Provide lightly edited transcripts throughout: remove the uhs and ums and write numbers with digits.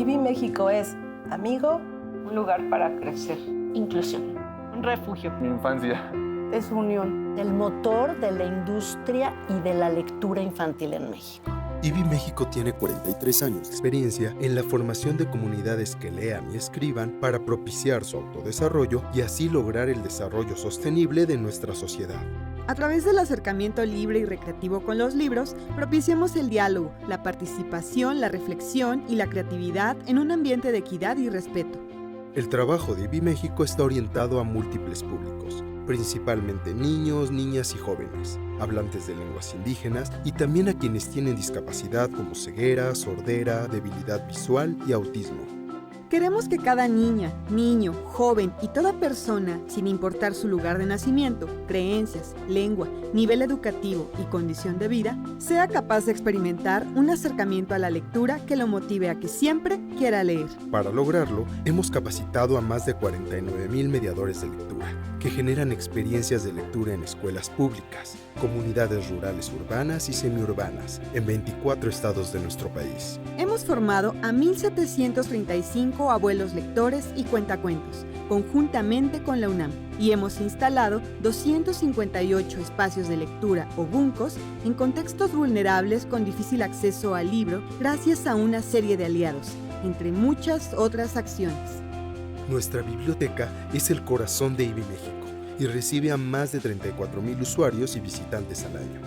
IBI México es amigo, un lugar para crecer, inclusión, un refugio. Mi infancia es unión. El motor de la industria y de la lectura infantil en México. IBI México tiene 43 años de experiencia en la formación de comunidades que lean y escriban para propiciar su autodesarrollo y así lograr el desarrollo sostenible de nuestra sociedad. A través del acercamiento libre y recreativo con los libros, propiciamos el diálogo, la participación, la reflexión y la creatividad en un ambiente de equidad y respeto. El trabajo de IBI México está orientado a múltiples públicos, principalmente niños, niñas y jóvenes, hablantes de lenguas indígenas y también a quienes tienen discapacidad como ceguera, sordera, debilidad visual y autismo. Queremos que cada niña, niño, joven y toda persona, sin importar su lugar de nacimiento, creencias, lengua, nivel educativo y condición de vida, sea capaz de experimentar un acercamiento a la lectura que lo motive a que siempre quiera leer. Para lograrlo, hemos capacitado a más de 49,000 mediadores de lectura, que generan experiencias de lectura en escuelas públicas, comunidades rurales urbanas y semiurbanas, en 24 estados de nuestro país. Hemos formado a 1,735 abuelos lectores y cuentacuentos, conjuntamente con la UNAM, y hemos instalado 258 espacios de lectura o buncos en contextos vulnerables con difícil acceso al libro gracias a una serie de aliados, entre muchas otras acciones. Nuestra biblioteca es el corazón de IBI México y recibe a más de 34,000 usuarios y visitantes al año.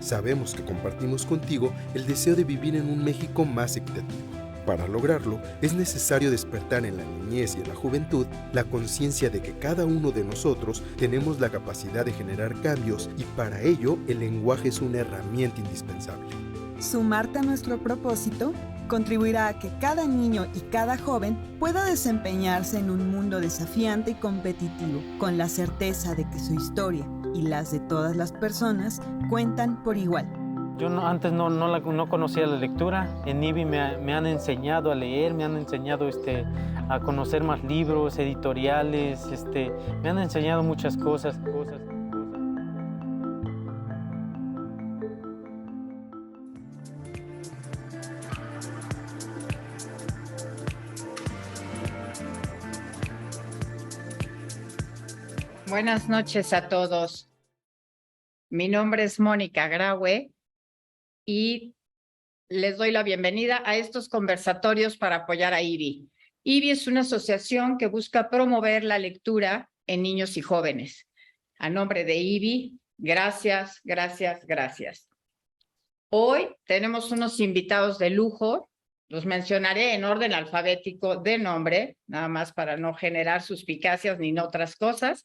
Sabemos que compartimos contigo el deseo de vivir en un México más equitativo. Para lograrlo, es necesario despertar en la niñez y en la juventud la conciencia de que cada uno de nosotros tenemos la capacidad de generar cambios y para ello el lenguaje es una herramienta indispensable. Sumarte a nuestro propósito contribuirá a que cada niño y cada joven pueda desempeñarse en un mundo desafiante y competitivo, con la certeza de que su historia y las de todas las personas cuentan por igual. Yo antes no conocía la lectura. En IBI me han enseñado a leer, me han enseñado a conocer más libros, editoriales, me han enseñado muchas cosas. Buenas noches a todos. Mi nombre es Mónica Graue y les doy la bienvenida a estos conversatorios para apoyar a IBI. IBI es una asociación que busca promover la lectura en niños y jóvenes. A nombre de IBI, gracias, gracias, gracias. Hoy tenemos unos invitados de lujo. Los mencionaré en orden alfabético de nombre, nada más para no generar suspicacias ni otras cosas.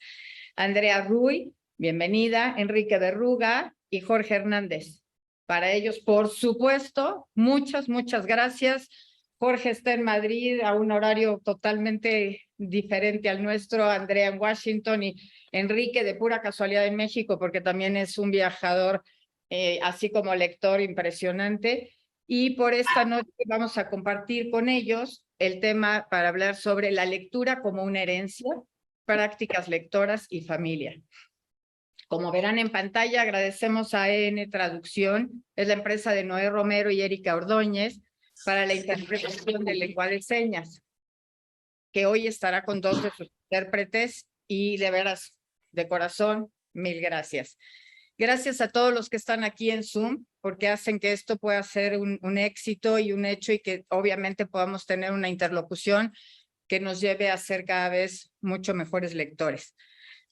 Andrea Ruy, bienvenida, Enrique Berruga y Jorge Hernández. Para ellos, por supuesto, muchas gracias. Jorge está en Madrid a un horario totalmente diferente al nuestro, Andrea en Washington y Enrique de pura casualidad en México, porque también es un viajador, así como lector impresionante. Y por esta noche vamos a compartir con ellos el tema para hablar sobre la lectura como una herencia, prácticas lectoras y familia. Como verán en pantalla, agradecemos a EN Traducción, es la empresa de Noé Romero y Erika Ordóñez, para la interpretación de lengua de señas, que hoy estará con 2 de sus intérpretes y de veras, de corazón, mil gracias. Gracias a todos los que están aquí en Zoom, porque hacen que esto pueda ser un éxito y un hecho y que obviamente podamos tener una interlocución que nos lleve a ser cada vez mucho mejores lectores.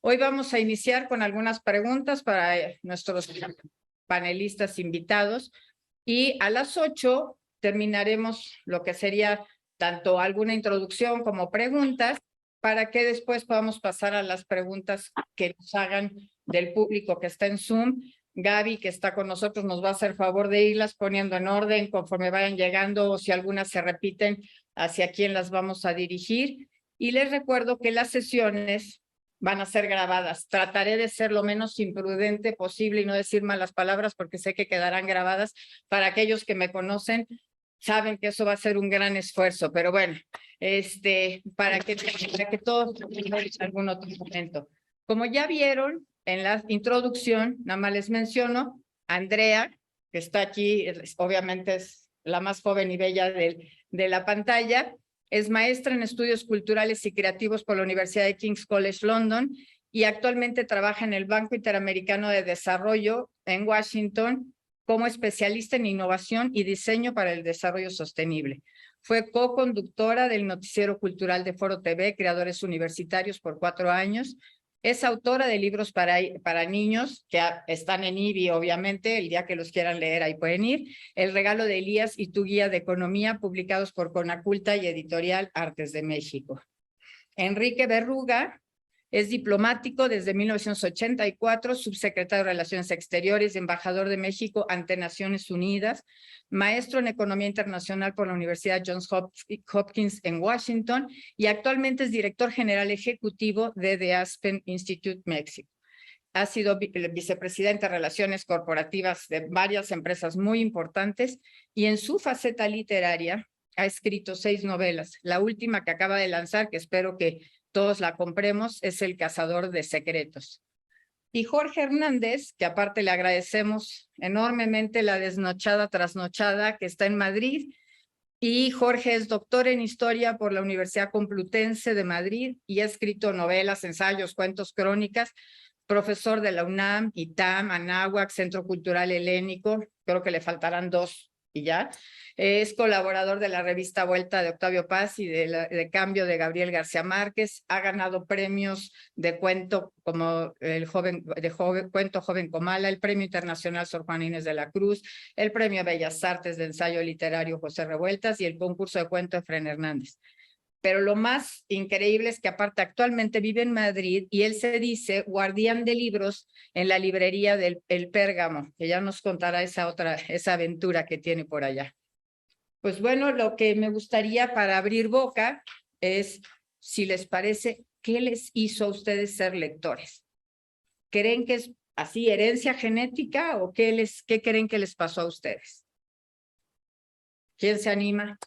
Hoy vamos a iniciar con algunas preguntas para nuestros panelistas invitados y a las 8 terminaremos lo que sería tanto alguna introducción como preguntas para que después podamos pasar a las preguntas que nos hagan del público que está en Zoom. Gaby, que está con nosotros, nos va a hacer favor de irlas poniendo en orden conforme vayan llegando o si algunas se repiten, hacia quién las vamos a dirigir. Y les recuerdo que las sesiones van a ser grabadas. Trataré de ser lo menos imprudente posible y no decir malas palabras porque sé que quedarán grabadas. Para aquellos que me conocen, saben que eso va a ser un gran esfuerzo, pero bueno, para que todos en algún otro momento. Como ya vieron en la introducción, nada más les menciono, Andrea, que está aquí, obviamente es la más joven y bella de la pantalla. Es maestra en estudios culturales y creativos por la Universidad de King's College London y actualmente trabaja en el Banco Interamericano de Desarrollo en Washington como especialista en innovación y diseño para el desarrollo sostenible. Fue co-conductora del noticiero cultural de Foro TV, Creadores Universitarios, por 4 años. Es autora de libros para niños, que están en IBI, obviamente, el día que los quieran leer ahí pueden ir. El regalo de Elías y tu guía de economía, publicados por Conaculta y Editorial Artes de México. Enrique Berruga es diplomático desde 1984, subsecretario de Relaciones Exteriores y embajador de México ante Naciones Unidas, maestro en Economía Internacional por la Universidad Johns Hopkins en Washington y actualmente es director general ejecutivo de The Aspen Institute México. Ha sido vicepresidente de Relaciones Corporativas de varias empresas muy importantes y en su faceta literaria ha escrito 6 novelas. La última que acaba de lanzar, que espero que todos la compremos, es El Cazador de Secretos. Y Jorge Hernández, que aparte le agradecemos enormemente la desnochada trasnochada, que está en Madrid. Y Jorge es doctor en Historia por la Universidad Complutense de Madrid y ha escrito novelas, ensayos, cuentos, crónicas, profesor de la UNAM, ITAM, Anáhuac, Centro Cultural Helénico, creo que le faltarán 2 y ya. Es colaborador de la revista Vuelta de Octavio Paz y de Cambio de Gabriel García Márquez. Ha ganado premios de cuento como Cuento Joven Comala, el Premio Internacional Sor Juana Inés de la Cruz, el Premio Bellas Artes de Ensayo Literario José Revueltas y el concurso de cuento Efrén Hernández. Pero lo más increíble es que aparte actualmente vive en Madrid y él se dice guardián de libros en la librería del El Pérgamo, que ya nos contará esa aventura que tiene por allá. Pues bueno, lo que me gustaría para abrir boca es, si les parece, ¿qué les hizo a ustedes ser lectores? ¿Creen que es así herencia genética o qué creen que les pasó a ustedes? ¿Quién se anima?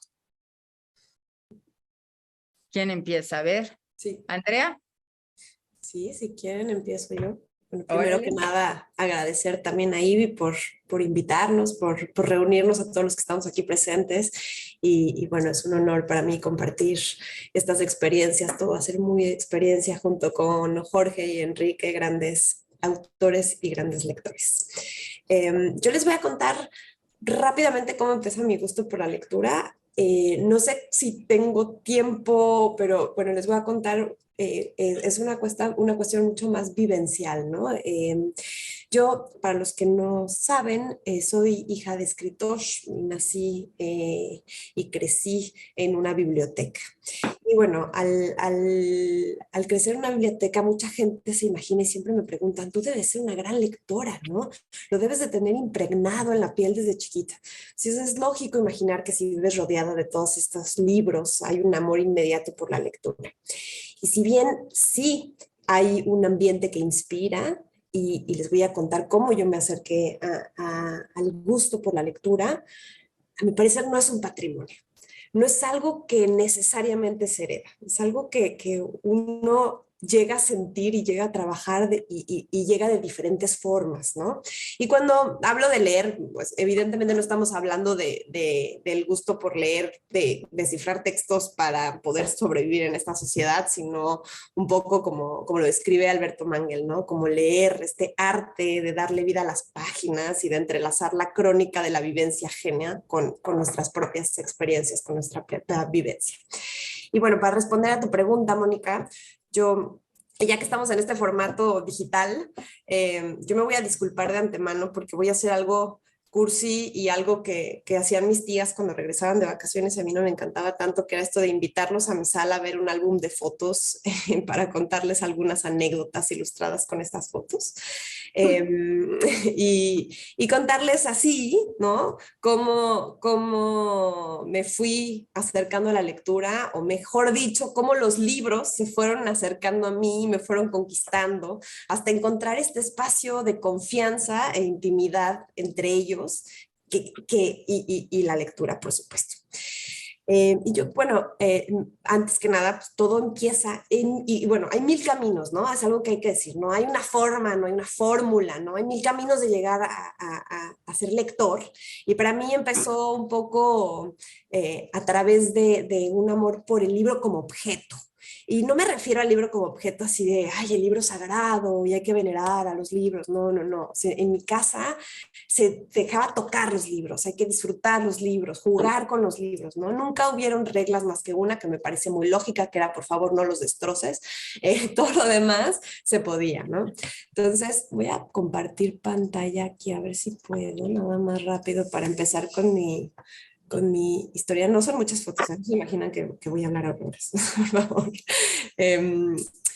¿Quién empieza? A ver. Sí. ¿Andrea? Sí, si quieren empiezo yo. Bueno, primero que nada, agradecer también a Ivy por invitarnos, por reunirnos a todos los que estamos aquí presentes. Y bueno, es un honor para mí compartir estas experiencias. Todo va a ser muy experiencia junto con Jorge y Enrique, grandes autores y grandes lectores. Yo les voy a contar rápidamente cómo empezó mi gusto por la lectura. No sé si tengo tiempo, pero bueno, les voy a contar. Es una cuestión mucho más vivencial, ¿no? Yo, para los que no saben, soy hija de escritor, nací y crecí en una biblioteca. Y bueno, al crecer en una biblioteca, mucha gente se imagina y siempre me preguntan, tú debes ser una gran lectora, ¿no? Lo debes de tener impregnado en la piel desde chiquita. Sí, eso es lógico imaginar que si vives rodeado de todos estos libros, hay un amor inmediato por la lectura. Y si bien sí hay un ambiente que inspira, y les voy a contar cómo yo me acerqué al gusto por la lectura, a mi parecer no es un patrimonio. No es algo que necesariamente se hereda, es algo que uno llega a sentir y llega a trabajar y llega de diferentes formas, ¿no? Y cuando hablo de leer, pues evidentemente no estamos hablando del gusto por leer, de descifrar textos para poder sobrevivir en esta sociedad, sino un poco como lo describe Alberto Mangel, ¿no? Como leer este arte de darle vida a las páginas y de entrelazar la crónica de la vivencia ajena con nuestras propias experiencias, con nuestra propia vivencia. Y bueno, para responder a tu pregunta, Mónica, ya que estamos en este formato digital, yo me voy a disculpar de antemano porque voy a hacer algo cursi y algo que hacían mis tías cuando regresaban de vacaciones y a mí no me encantaba tanto, que era esto de invitarlos a mi sala a ver un álbum de fotos para contarles algunas anécdotas ilustradas con estas fotos. Y contarles así, ¿no? Cómo me fui acercando a la lectura, o mejor dicho, cómo los libros se fueron acercando a mí, me fueron conquistando, hasta encontrar este espacio de confianza e intimidad entre ellos y la lectura, por supuesto. Y yo, bueno, antes que nada, pues todo empieza y bueno, hay mil caminos, ¿no? Es algo que hay que decir, no hay una forma, no hay una fórmula, ¿no? Hay mil caminos de llegar a ser lector. Y para mí empezó un poco a través de un amor por el libro como objeto. Y no me refiero al libro como objeto así de, ay, el libro sagrado y hay que venerar a los libros. No, no, no. O sea, en mi casa se dejaba tocar los libros, hay que disfrutar los libros, jugar con los libros, ¿no? Nunca hubieron reglas más que una que me parece muy lógica, que era, por favor, no los destroces. Todo lo demás se podía, ¿no? Entonces, voy a compartir pantalla aquí, a ver si puedo, nada más rápido para empezar con mi historia. No son muchas fotos, ¿eh? Se imaginan que voy a hablar horrores, por favor.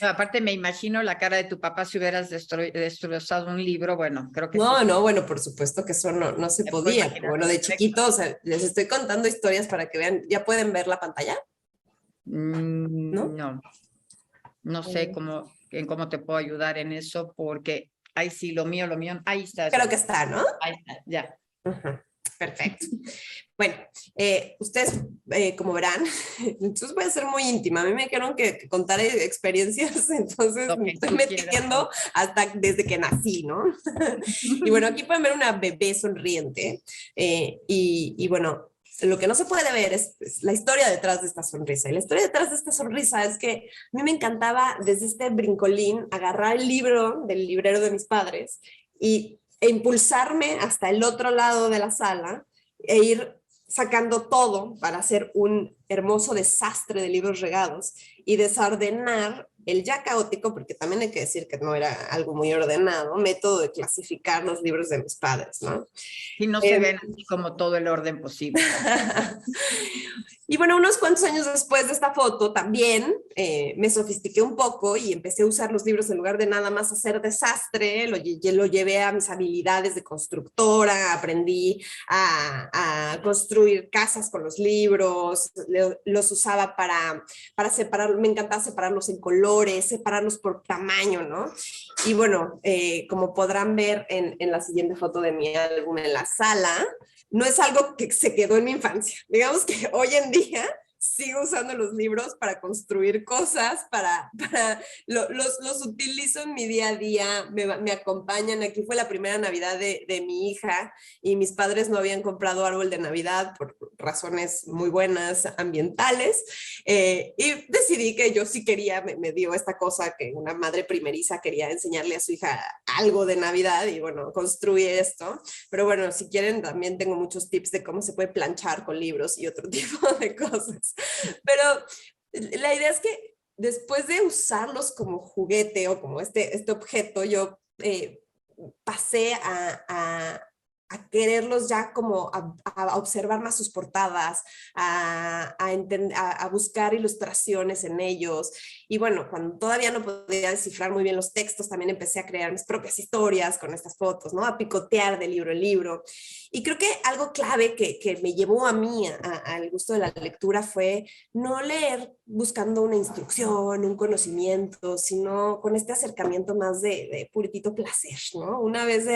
Aparte me imagino la cara de tu papá si hubieras destrozado un libro, bueno, creo que No, sí. no, bueno, por supuesto que eso no se podía. Bueno, de chiquitos, o sea, les estoy contando historias para que vean, ¿ya pueden ver la pantalla? ¿No? No sé en cómo te puedo ayudar en eso, porque ahí sí, lo mío, ahí está. Creo que está, ¿no? Ahí está, ya. Perfecto. Bueno, ustedes, como verán, entonces voy a ser muy íntima. A mí me dijeron que contar experiencias, entonces me estoy metiendo hasta desde que nací, ¿no? Y bueno, aquí pueden ver una bebé sonriente y bueno, lo que no se puede ver es la historia detrás de esta sonrisa. Y la historia detrás de esta sonrisa es que a mí me encantaba desde este brincolín agarrar el libro del librero de mis padres e impulsarme hasta el otro lado de la sala e ir sacando todo para hacer un hermoso desastre de libros regados y desordenar el ya caótico, porque también hay que decir que no era algo muy ordenado, método de clasificar los libros de mis padres, ¿no? Y no se ven así como todo el orden posible. Y bueno, unos cuantos años después de esta foto también me sofistiqué un poco y empecé a usar los libros en lugar de nada más hacer desastre, lo llevé a mis habilidades de constructora, aprendí a construir casas con los libros, los usaba para separar, me encantaba separarlos en colores, separarlos por tamaño, ¿no? Y bueno, como podrán ver en la siguiente foto de mi álbum en la sala, no es algo que se quedó en mi infancia. Digamos que hoy en día sigo usando los libros para construir cosas, los utilizo en mi día a día, me acompañan. Aquí fue la primera Navidad de mi hija y mis padres no habían comprado árbol de Navidad por razones muy buenas ambientales y decidí que yo sí quería, me dio esta cosa que una madre primeriza quería enseñarle a su hija algo de Navidad y bueno, construí esto. Pero bueno, si quieren también tengo muchos tips de cómo se puede planchar con libros y otro tipo de cosas. Pero la idea es que después de usarlos como juguete o como este objeto, yo pasé a quererlos ya como a observar más sus portadas, a buscar ilustraciones en ellos. Y bueno, cuando todavía no podía descifrar muy bien los textos, también empecé a crear mis propias historias con estas fotos, ¿no? A picotear de libro en libro. Y creo que algo clave que me llevó a mí al gusto de la lectura fue no leer buscando una instrucción, un conocimiento, sino con este acercamiento más de puritito placer, ¿no? Una vez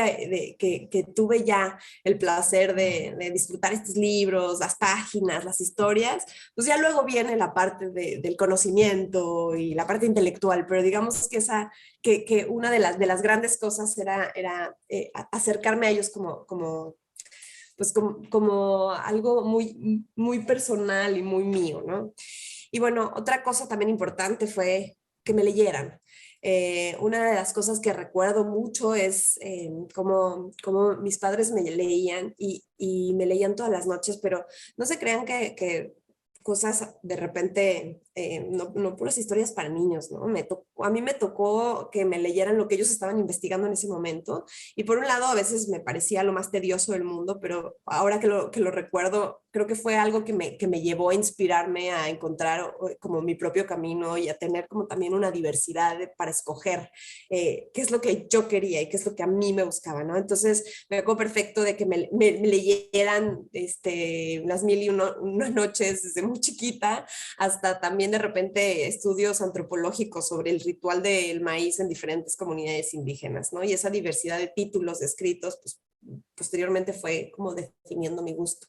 que tuve ya el placer de disfrutar estos libros, las páginas, las historias, pues ya luego viene la parte del conocimiento y la parte intelectual, pero digamos que una de las grandes cosas era acercarme a ellos como algo muy, muy personal y muy mío, ¿no? Y bueno, otra cosa también importante fue que me leyeran. Una de las cosas que recuerdo mucho es cómo mis padres me leían y me leían todas las noches, pero no se crean que cosas de repente, no puras historias para niños, ¿no? A mí me tocó que me leyeran lo que ellos estaban investigando en ese momento y por un lado a veces me parecía lo más tedioso del mundo, pero ahora que lo recuerdo, creo que fue algo que me llevó a inspirarme a encontrar como mi propio camino y a tener como también una diversidad para escoger qué es lo que yo quería y qué es lo que a mí me buscaba, ¿no? Entonces me acuerdo perfecto de que me leyeran las 1001 noches desde muy chiquita hasta también de repente estudios antropológicos sobre el ritual del maíz en diferentes comunidades indígenas, ¿no? Y esa diversidad de títulos escritos, pues posteriormente fue como definiendo mi gusto.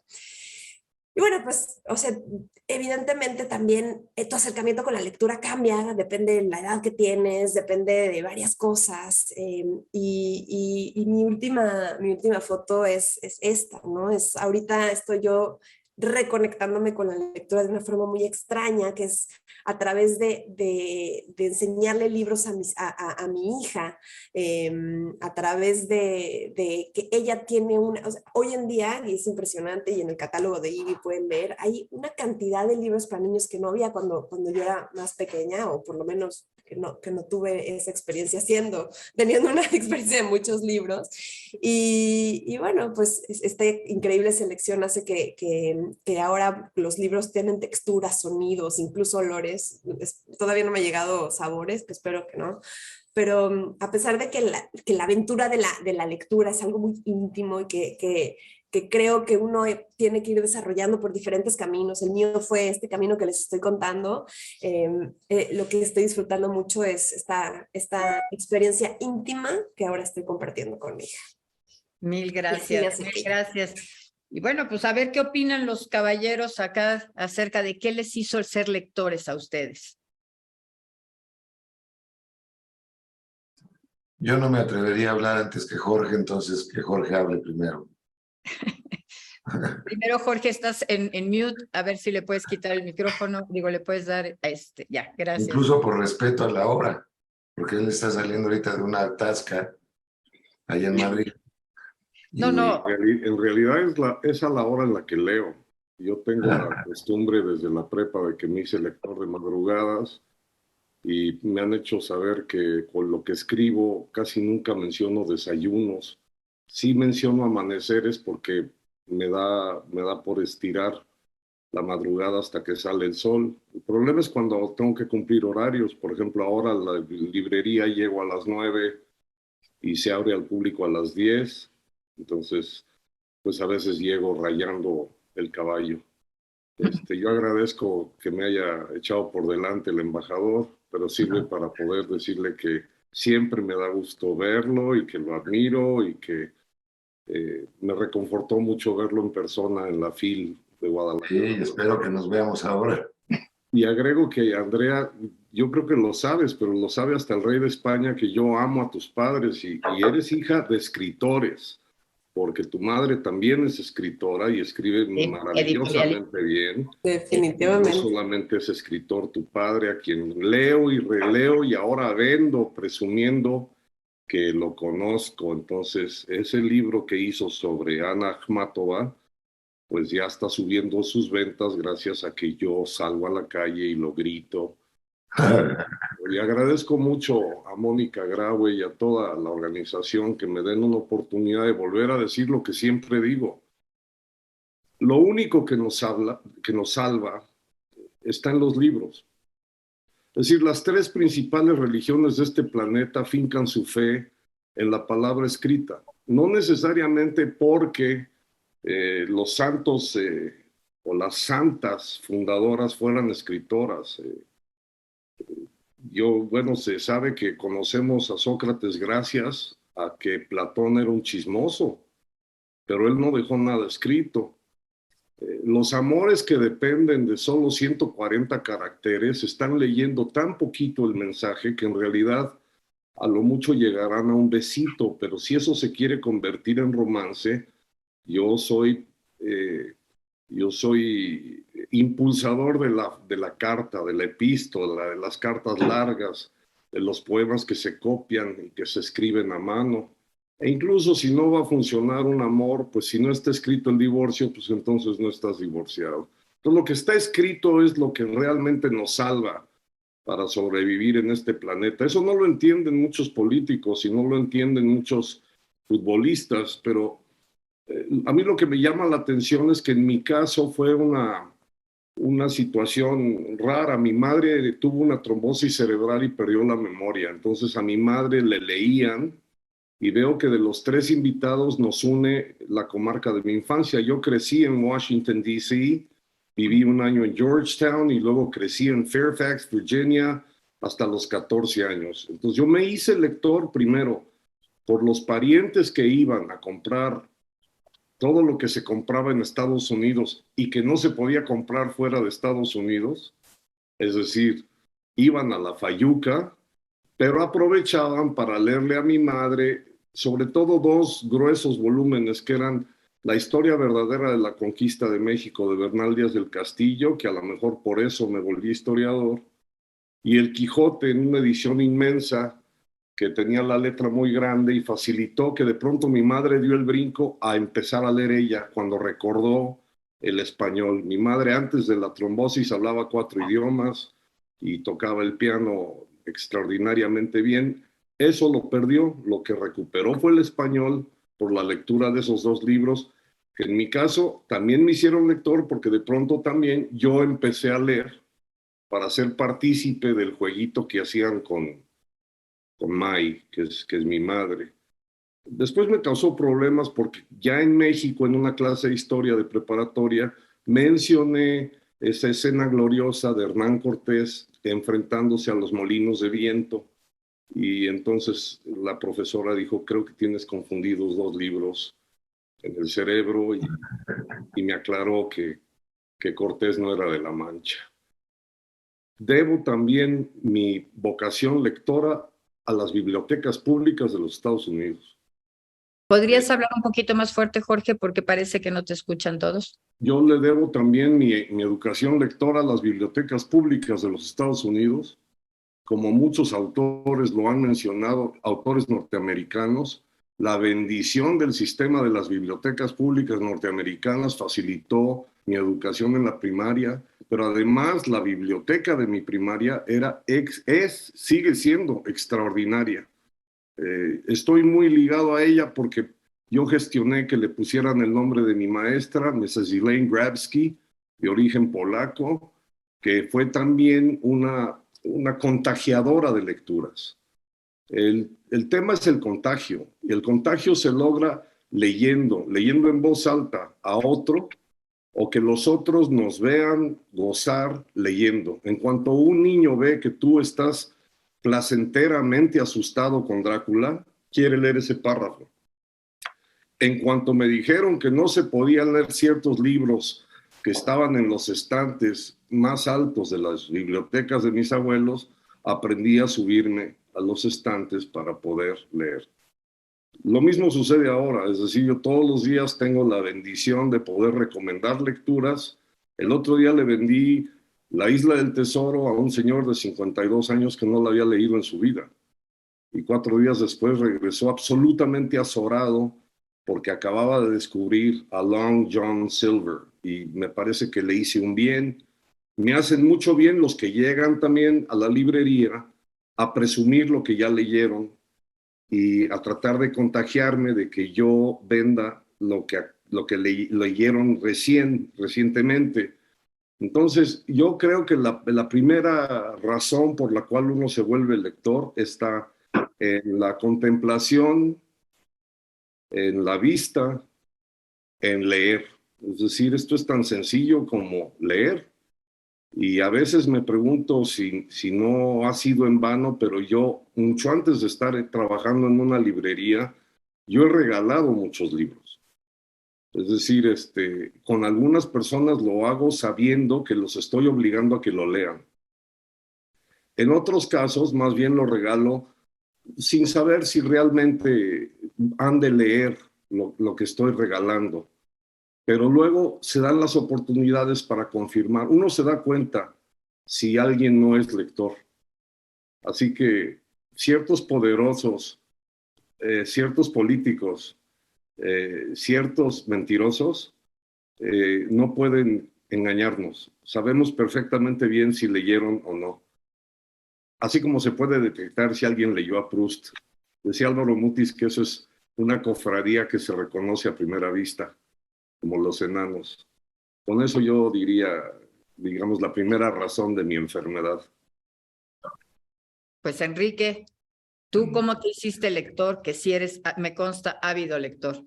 bueno, pues, o sea, evidentemente también tu acercamiento con la lectura cambia, depende de la edad que tienes, depende de varias cosas. Y mi última foto es esta, ¿no? Ahorita estoy yo reconectándome con la lectura de una forma muy extraña, que es a través de enseñarle libros a mi hija, a través de que ella tiene una, o sea, hoy en día, y es impresionante, y en el catálogo de IBI pueden ver, hay una cantidad de libros para niños que no había cuando yo era más pequeña, o por lo menos que no tuve esa experiencia teniendo una experiencia de muchos libros. Y bueno, pues esta increíble selección hace que ahora los libros tienen texturas, sonidos, incluso olores. Todavía no me ha llegado sabores, que espero que no. Pero a pesar de que la aventura de la lectura es algo muy íntimo y que creo que uno tiene que ir desarrollando por diferentes caminos. El mío fue este camino que les estoy contando. Lo que estoy disfrutando mucho es esta experiencia íntima que ahora estoy compartiendo con mi hija. Mil gracias, mil gracias. Y bueno, pues a ver qué opinan los caballeros acá acerca de qué les hizo el ser lectores a ustedes. Yo no me atrevería a hablar antes que Jorge, entonces que Jorge hable primero. Primero, Jorge, estás en mute, a ver si le puedes quitar el micrófono, digo, le puedes dar ya, gracias. Incluso por respeto a la hora, porque él está saliendo ahorita de una tasca allá en Madrid. No. En realidad es a la hora en la que leo. Yo tengo la costumbre desde la prepa de que me hice lector de madrugadas y me han hecho saber que con lo que escribo casi nunca menciono desayunos. Sí menciono amaneceres porque me da por estirar la madrugada hasta que sale el sol. El problema es cuando tengo que cumplir horarios. Por ejemplo, ahora la librería llego a las 9 y se abre al público a las 10. Entonces, pues a veces llego rayando el caballo. Yo agradezco que me haya echado por delante el embajador, pero sirve para poder decirle que siempre me da gusto verlo y que lo admiro y que me reconfortó mucho verlo en persona en la FIL de Guadalajara. Sí, espero que nos veamos ahora. Y agrego que, Andrea, yo creo que lo sabes, pero lo sabe hasta el rey de España, que yo amo a tus padres y eres hija de escritores, porque tu madre también es escritora y escribe maravillosamente bien. Definitivamente. No solamente es escritor tu padre, a quien leo y releo y ahora vendo presumiendo que lo conozco. Entonces, ese libro que hizo sobre Ana Akhmatova, pues ya está subiendo sus ventas gracias a que yo salgo a la calle y lo grito. Y agradezco mucho a Mónica Graue y a toda la organización que me den una oportunidad de volver a decir lo que siempre digo. Lo único que nos salva está en los libros. Es decir, las tres principales religiones de este planeta fincan su fe en la palabra escrita. No necesariamente porque los santos o las santas fundadoras fueran escritoras. Se sabe que conocemos a Sócrates gracias a que Platón era un chismoso, pero él no dejó nada escrito. Los amores que dependen de solo 140 caracteres están leyendo tan poquito el mensaje que en realidad a lo mucho llegarán a un besito, pero si eso se quiere convertir en romance, yo soy impulsador de la carta, de la epístola, de las cartas largas, de los poemas que se copian y que se escriben a mano. E incluso si no va a funcionar un amor, pues si no está escrito el divorcio, pues entonces no estás divorciado. Entonces lo que está escrito es lo que realmente nos salva para sobrevivir en este planeta. Eso no lo entienden muchos políticos y no lo entienden muchos futbolistas, pero a mí lo que me llama la atención es que en mi caso fue una situación rara. Mi madre tuvo una trombosis cerebral y perdió la memoria. Entonces a mi madre le leían y veo que de los tres invitados nos une la comarca de mi infancia. Yo crecí en Washington, D.C., viví un año en Georgetown y luego crecí en Fairfax, Virginia, hasta los 14 años. Entonces yo me hice lector primero por los parientes que iban a comprar todo lo que se compraba en Estados Unidos y que no se podía comprar fuera de Estados Unidos, es decir, iban a la Fayuca, pero aprovechaban para leerle a mi madre, sobre todo 2 gruesos volúmenes que eran La historia verdadera de la conquista de México de Bernal Díaz del Castillo, que a lo mejor por eso me volví historiador, y El Quijote en una edición inmensa que tenía la letra muy grande y facilitó que de pronto mi madre dio el brinco a empezar a leer ella cuando recordó el español. Mi madre antes de la trombosis hablaba 4 idiomas y tocaba el piano extraordinariamente bien. Eso lo perdió, lo que recuperó fue el español por la lectura de esos 2 libros, que en mi caso también me hicieron lector porque de pronto también yo empecé a leer para ser partícipe del jueguito que hacían con May, que es mi madre. Después me causó problemas porque ya en México, en una clase de historia de preparatoria, mencioné esa escena gloriosa de Hernán Cortés enfrentándose a los molinos de viento. Y entonces la profesora dijo, creo que tienes confundidos 2 libros en el cerebro, y me aclaró que Cortés no era de La Mancha. Debo también mi vocación lectora a las bibliotecas públicas de los Estados Unidos. ¿Podrías hablar un poquito más fuerte, Jorge, porque parece que no te escuchan todos? Yo le debo también mi educación lectora a las bibliotecas públicas de los Estados Unidos. Como muchos autores lo han mencionado, autores norteamericanos, la bendición del sistema de las bibliotecas públicas norteamericanas facilitó mi educación en la primaria, pero además la biblioteca de mi primaria sigue siendo extraordinaria. Estoy muy ligado a ella porque yo gestioné que le pusieran el nombre de mi maestra, Mrs. Elaine Grabsky, de origen polaco, que fue también una contagiadora de lecturas. El tema es el contagio, y el contagio se logra leyendo en voz alta a otro, o que los otros nos vean gozar leyendo. En cuanto un niño ve que tú estás placenteramente asustado con Drácula, quiere leer ese párrafo. En cuanto me dijeron que no se podían leer ciertos libros que estaban en los estantes más altos de las bibliotecas de mis abuelos, aprendí a subirme a los estantes para poder leer. Lo mismo sucede ahora, es decir, yo todos los días tengo la bendición de poder recomendar lecturas. El otro día le vendí La Isla del Tesoro a un señor de 52 años que no la había leído en su vida. Y 4 días después regresó absolutamente azorado porque acababa de descubrir a Long John Silver, y me parece que le hice un bien. Me hacen mucho bien los que llegan también a la librería a presumir lo que ya leyeron y a tratar de contagiarme de que yo venda lo que leyeron recientemente. Entonces, yo creo que la primera razón por la cual uno se vuelve lector está en la contemplación, en la vista, en leer. Es decir, esto es tan sencillo como leer. Y a veces me pregunto si no ha sido en vano, pero yo, mucho antes de estar trabajando en una librería, yo he regalado muchos libros. Es decir, con algunas personas lo hago sabiendo que los estoy obligando a que lo lean. En otros casos, más bien lo regalo sin saber si realmente han de leer lo que estoy regalando. Pero luego se dan las oportunidades para confirmar. Uno se da cuenta si alguien no es lector. Así que ciertos poderosos, ciertos políticos, ciertos mentirosos no pueden engañarnos. Sabemos perfectamente bien si leyeron o no. Así como se puede detectar si alguien leyó a Proust. Decía Álvaro Mutis que eso es una cofradía que se reconoce a primera vista, como los enanos. Con eso yo diría, digamos, la primera razón de mi enfermedad. Pues Enrique, ¿tú cómo te hiciste lector? Que si eres, me consta, ávido lector.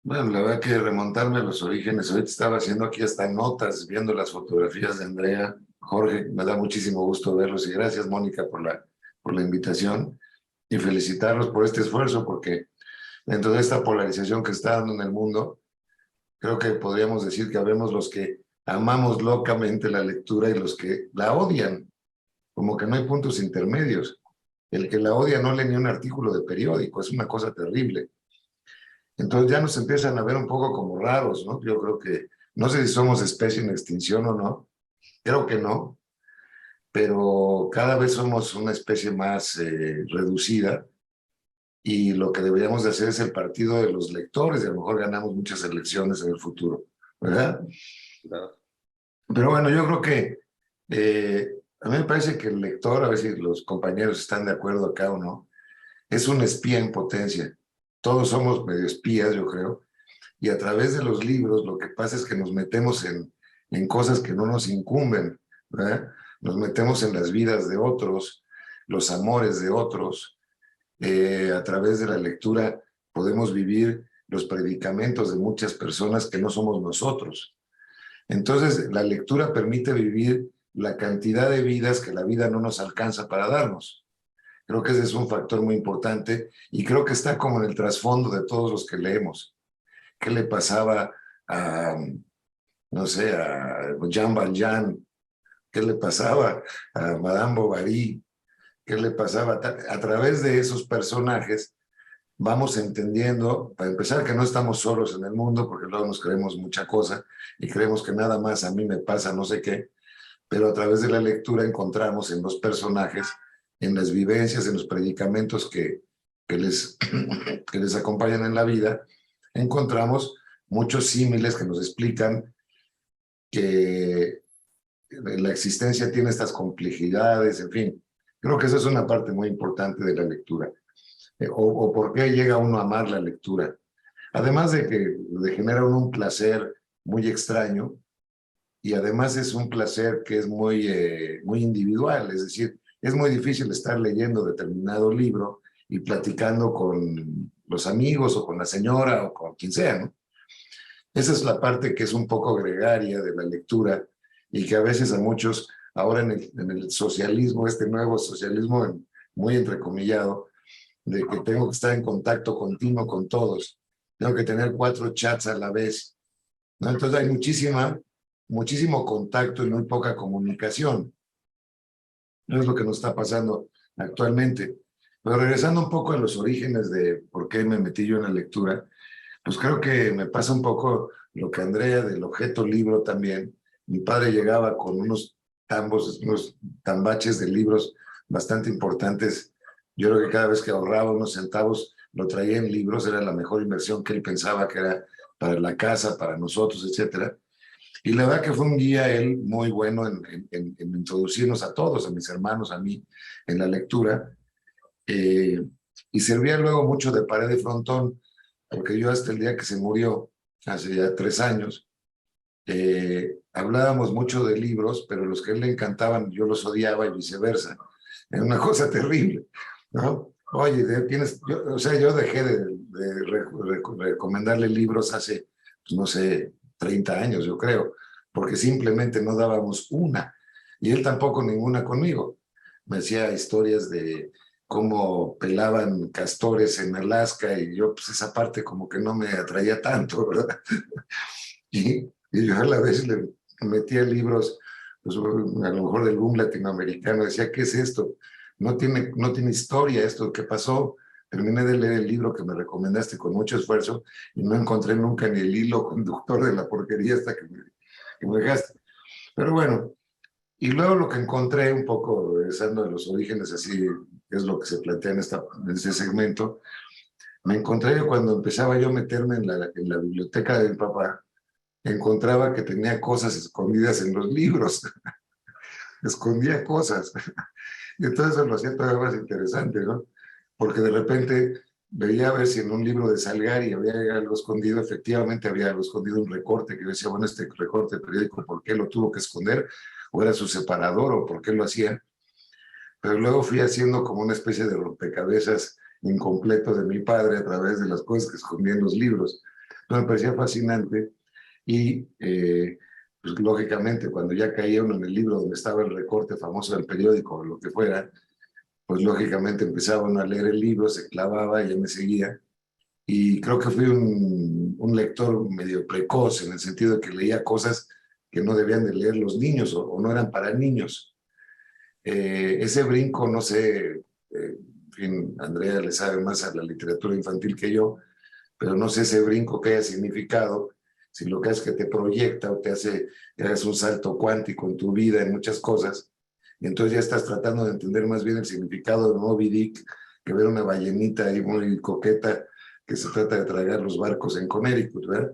Bueno, la verdad que remontarme a los orígenes, ahorita estaba haciendo aquí hasta notas, viendo las fotografías de Andrea. Jorge, me da muchísimo gusto verlos, y gracias, Mónica, por la invitación, y felicitarlos por este esfuerzo, porque dentro de esta polarización que está dando en el mundo, creo que podríamos decir que habemos los que amamos locamente la lectura y los que la odian, como que no hay puntos intermedios. El que la odia no lee ni un artículo de periódico, es una cosa terrible. Entonces ya nos empiezan a ver un poco como raros, ¿no? Yo creo que, no sé si somos especie en extinción o no, creo que no, pero cada vez somos una especie más reducida y lo que deberíamos de hacer es el partido de los lectores y a lo mejor ganamos muchas elecciones en el futuro, ¿verdad? Claro. Pero bueno, yo creo que a mí me parece que el lector, a ver si los compañeros están de acuerdo acá o no, es un espía en potencia. Todos somos medio espías, yo creo, y a través de los libros lo que pasa es que nos metemos en cosas que no nos incumben, ¿verdad? Nos metemos en las vidas de otros, los amores de otros. A través de la lectura podemos vivir los predicamentos de muchas personas que no somos nosotros. Entonces, la lectura permite vivir la cantidad de vidas que la vida no nos alcanza para darnos. Creo que ese es un factor muy importante y creo que está como en el trasfondo de todos los que leemos. ¿Qué le pasaba a, no sé, a Jean Valjean? ¿Qué le pasaba a Madame Bovary? ¿Qué le pasaba? A través de esos personajes vamos entendiendo, para empezar, que no estamos solos en el mundo, porque luego nos creemos mucha cosa y creemos que nada más a mí me pasa no sé qué, pero a través de la lectura encontramos en los personajes, en las vivencias, en los predicamentos que les acompañan en la vida, encontramos muchos símiles que nos explican que la existencia tiene estas complejidades, en fin. Creo que esa es una parte muy importante de la lectura. O por qué llega uno a amar la lectura. Además de que le genera uno un placer muy extraño, y además es un placer que es muy individual, es decir, es muy difícil estar leyendo determinado libro y platicando con los amigos o con la señora o con quien sea, ¿no? Esa es la parte que es un poco gregaria de la lectura y que a veces a muchos, ahora en el socialismo, este nuevo socialismo muy entrecomillado, de que tengo que estar en contacto continuo con todos, tengo que tener 4 chats a la vez, ¿no? Entonces hay muchísimo contacto y muy poca comunicación. No es lo que nos está pasando actualmente. Pero regresando un poco a los orígenes de por qué me metí yo en la lectura, pues creo que me pasa un poco lo que Andrea del objeto libro también. Mi padre llegaba con unos tambaches de libros bastante importantes. Yo creo que cada vez que ahorraba unos centavos lo traía en libros, era la mejor inversión que él pensaba que era para la casa, para nosotros, etcétera. Y la verdad que fue un guía él muy bueno en introducirnos a todos, a mis hermanos, a mí, en la lectura. Y servía luego mucho de pared de frontón, porque yo hasta el día que se murió, hace ya 3 años, hablábamos mucho de libros, pero los que a él le encantaban yo los odiaba y viceversa. Era una cosa terrible, ¿no? Oye, yo dejé de recomendarle libros hace, pues no sé, 30 años, yo creo, porque simplemente no dábamos una, y él tampoco ninguna conmigo. Me decía historias de cómo pelaban castores en Alaska, y yo, pues esa parte como que no me atraía tanto, ¿verdad? Y yo a la vez le metía libros, pues, a lo mejor del boom latinoamericano, decía, ¿qué es esto? No tiene historia esto, ¿qué pasó? Terminé de leer el libro que me recomendaste con mucho esfuerzo y no encontré nunca ni el hilo conductor de la porquería hasta que me dejaste. Pero bueno, y luego lo que encontré un poco, regresando a los orígenes, así es lo que se plantea en este segmento, me encontré que cuando empezaba yo a meterme en la biblioteca de mi papá, encontraba que tenía cosas escondidas en los libros. Escondía cosas. Y entonces eso lo hacía todavía más interesante, ¿no? Porque de repente veía a ver si en un libro de Salgari había algo escondido. Efectivamente había algo escondido, un recorte que yo decía, bueno, este recorte de periódico, ¿por qué lo tuvo que esconder? ¿O era su separador? ¿O por qué lo hacía? Pero luego fui haciendo como una especie de rompecabezas incompleto de mi padre a través de las cosas que escondía en los libros. Entonces me parecía fascinante y pues lógicamente cuando ya caía uno en el libro donde estaba el recorte famoso del periódico o lo que fuera, pues lógicamente empezaba uno a leer el libro, se clavaba y ya me seguía. y creo que fui un lector medio precoz en el sentido de que leía cosas que no debían de leer los niños o no eran para niños. Ese brinco, no sé, en fin, Andrea le sabe más a la literatura infantil que yo, pero no sé ese brinco que haya significado, si lo que es que te proyecta o te hace que hagas un salto cuántico en tu vida, en muchas cosas, y entonces ya estás tratando de entender más bien el significado de Moby Dick que ver una ballenita ahí muy coqueta que se trata de tragar los barcos en Connecticut, ¿verdad?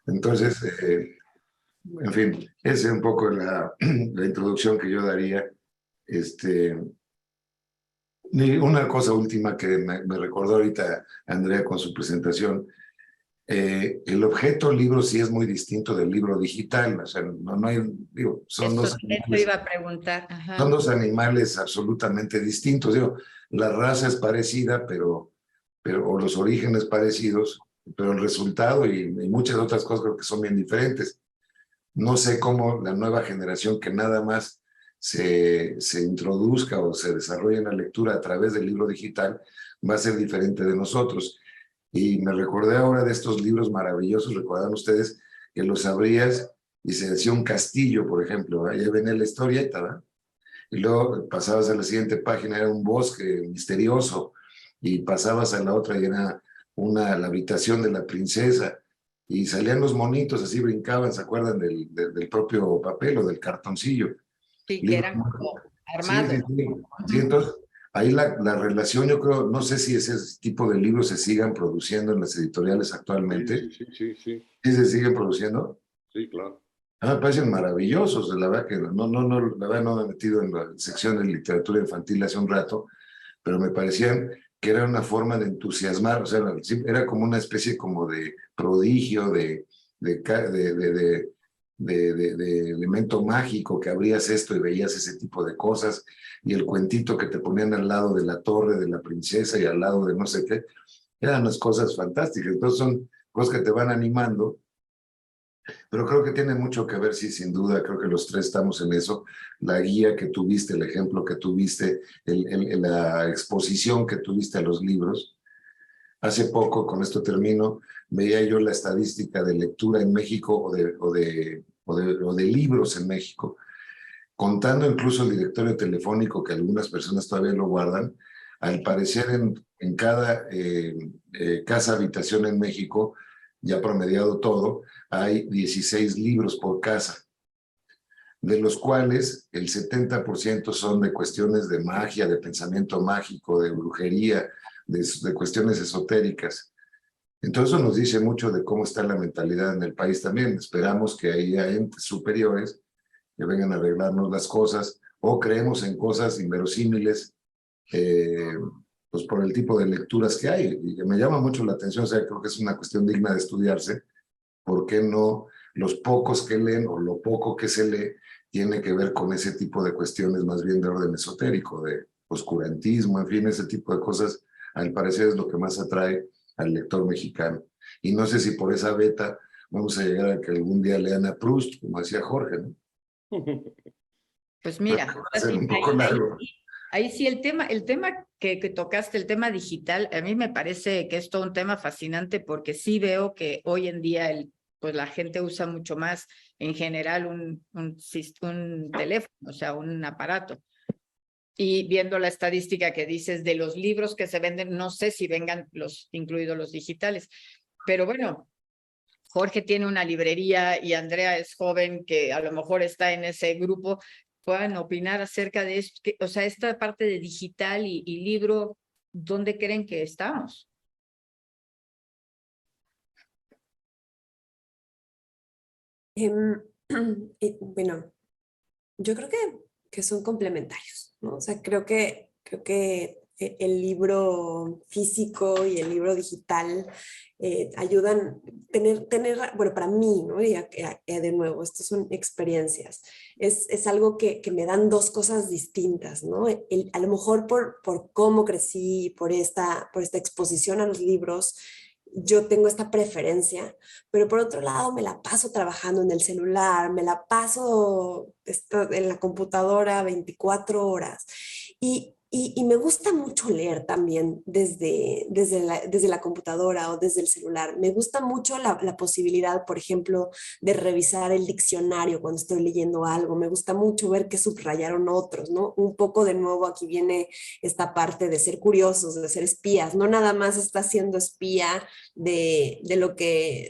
Entonces, en fin, esa es un poco la introducción que yo daría. Y una cosa última que me recordó ahorita Andrea con su presentación, el objeto libro sí es muy distinto del libro digital, o sea, no hay, digo, Eso iba a preguntar. Ajá. Son dos animales absolutamente distintos, digo, la raza es parecida, o los orígenes parecidos, pero el resultado y muchas otras cosas creo que son bien diferentes. No sé cómo la nueva generación que nada más se introduzca o se desarrolle en la lectura a través del libro digital va a ser diferente de nosotros. Y me recordé ahora de estos libros maravillosos, recuerdan ustedes que los abrías y se decía un castillo, por ejemplo, ahí venía la historieta, ¿verdad? Y luego pasabas a la siguiente página, era un bosque misterioso, y pasabas a la otra y era la habitación de la princesa, y salían los monitos, así brincaban, ¿se acuerdan del propio papel o del cartoncillo? Sí, que eran como armados. Sí, entonces ahí la relación, yo creo, no sé si ese tipo de libros se sigan produciendo en las editoriales actualmente. Sí. ¿Sí se siguen produciendo? Sí, claro. Me parecen maravillosos, la verdad que la verdad no me he metido en la sección de literatura infantil hace un rato, pero me parecían que era una forma de entusiasmar, o sea, era como una especie como de prodigio, de elemento mágico, que abrías esto y veías ese tipo de cosas, y el cuentito que te ponían al lado de la torre de la princesa y al lado de no sé qué, eran unas cosas fantásticas. Entonces son cosas que te van animando, pero creo que tiene mucho que ver, sí, sin duda, creo que los tres estamos en eso, la guía que tuviste, el ejemplo que tuviste, la exposición que tuviste a los libros. Hace poco, con esto termino, veía yo la estadística de lectura en México o de libros en México, contando incluso el directorio telefónico, que algunas personas todavía lo guardan. Al parecer en cada casa habitación en México, ya promediado todo, hay 16 libros por casa, de los cuales el 70% son de cuestiones de magia, de pensamiento mágico, de brujería, de cuestiones esotéricas. Entonces eso nos dice mucho de cómo está la mentalidad en el país también. Esperamos que haya entes superiores que vengan a arreglarnos las cosas, o creemos en cosas inverosímiles, pues por el tipo de lecturas que hay, y que me llama mucho la atención. O sea, creo que es una cuestión digna de estudiarse. ¿Por qué no los pocos que leen o lo poco que se lee tiene que ver con ese tipo de cuestiones más bien de orden esotérico, de oscurantismo, en fin, ese tipo de cosas, al parecer es lo que más atrae al lector mexicano? Y no sé si por esa beta vamos a llegar a que algún día lean a Proust, como decía Jorge, ¿no? Pues mira, Un poco largo. Ahí sí, el tema que tocaste, el tema digital, a mí me parece que es todo un tema fascinante, porque sí veo que hoy en día pues la gente usa mucho más en general un teléfono, o sea, un aparato. Y viendo la estadística que dices de los libros que se venden, no sé si vengan incluidos los digitales, pero bueno, Jorge tiene una librería y Andrea es joven, que a lo mejor está en ese grupo, puedan opinar acerca de esto, o sea, esta parte de digital y libro, ¿dónde creen que estamos? Bueno, yo creo que son complementarios, ¿no? O sea, creo que el libro físico y el libro digital ayudan a bueno, para mí, ¿no? Y de nuevo, estas son experiencias. Es algo que me dan dos cosas distintas, ¿no? A lo mejor por cómo crecí, por esta exposición a los libros, yo tengo esta preferencia, pero por otro lado me la paso trabajando en el celular, me la paso en la computadora 24 horas. Y Y me gusta mucho leer también desde la computadora o desde el celular. Me gusta mucho la posibilidad, por ejemplo, de revisar el diccionario cuando estoy leyendo algo. Me gusta mucho ver qué subrayaron otros, ¿no? Un poco de nuevo aquí viene esta parte de ser curiosos, de ser espías. No nada más está siendo espía de lo que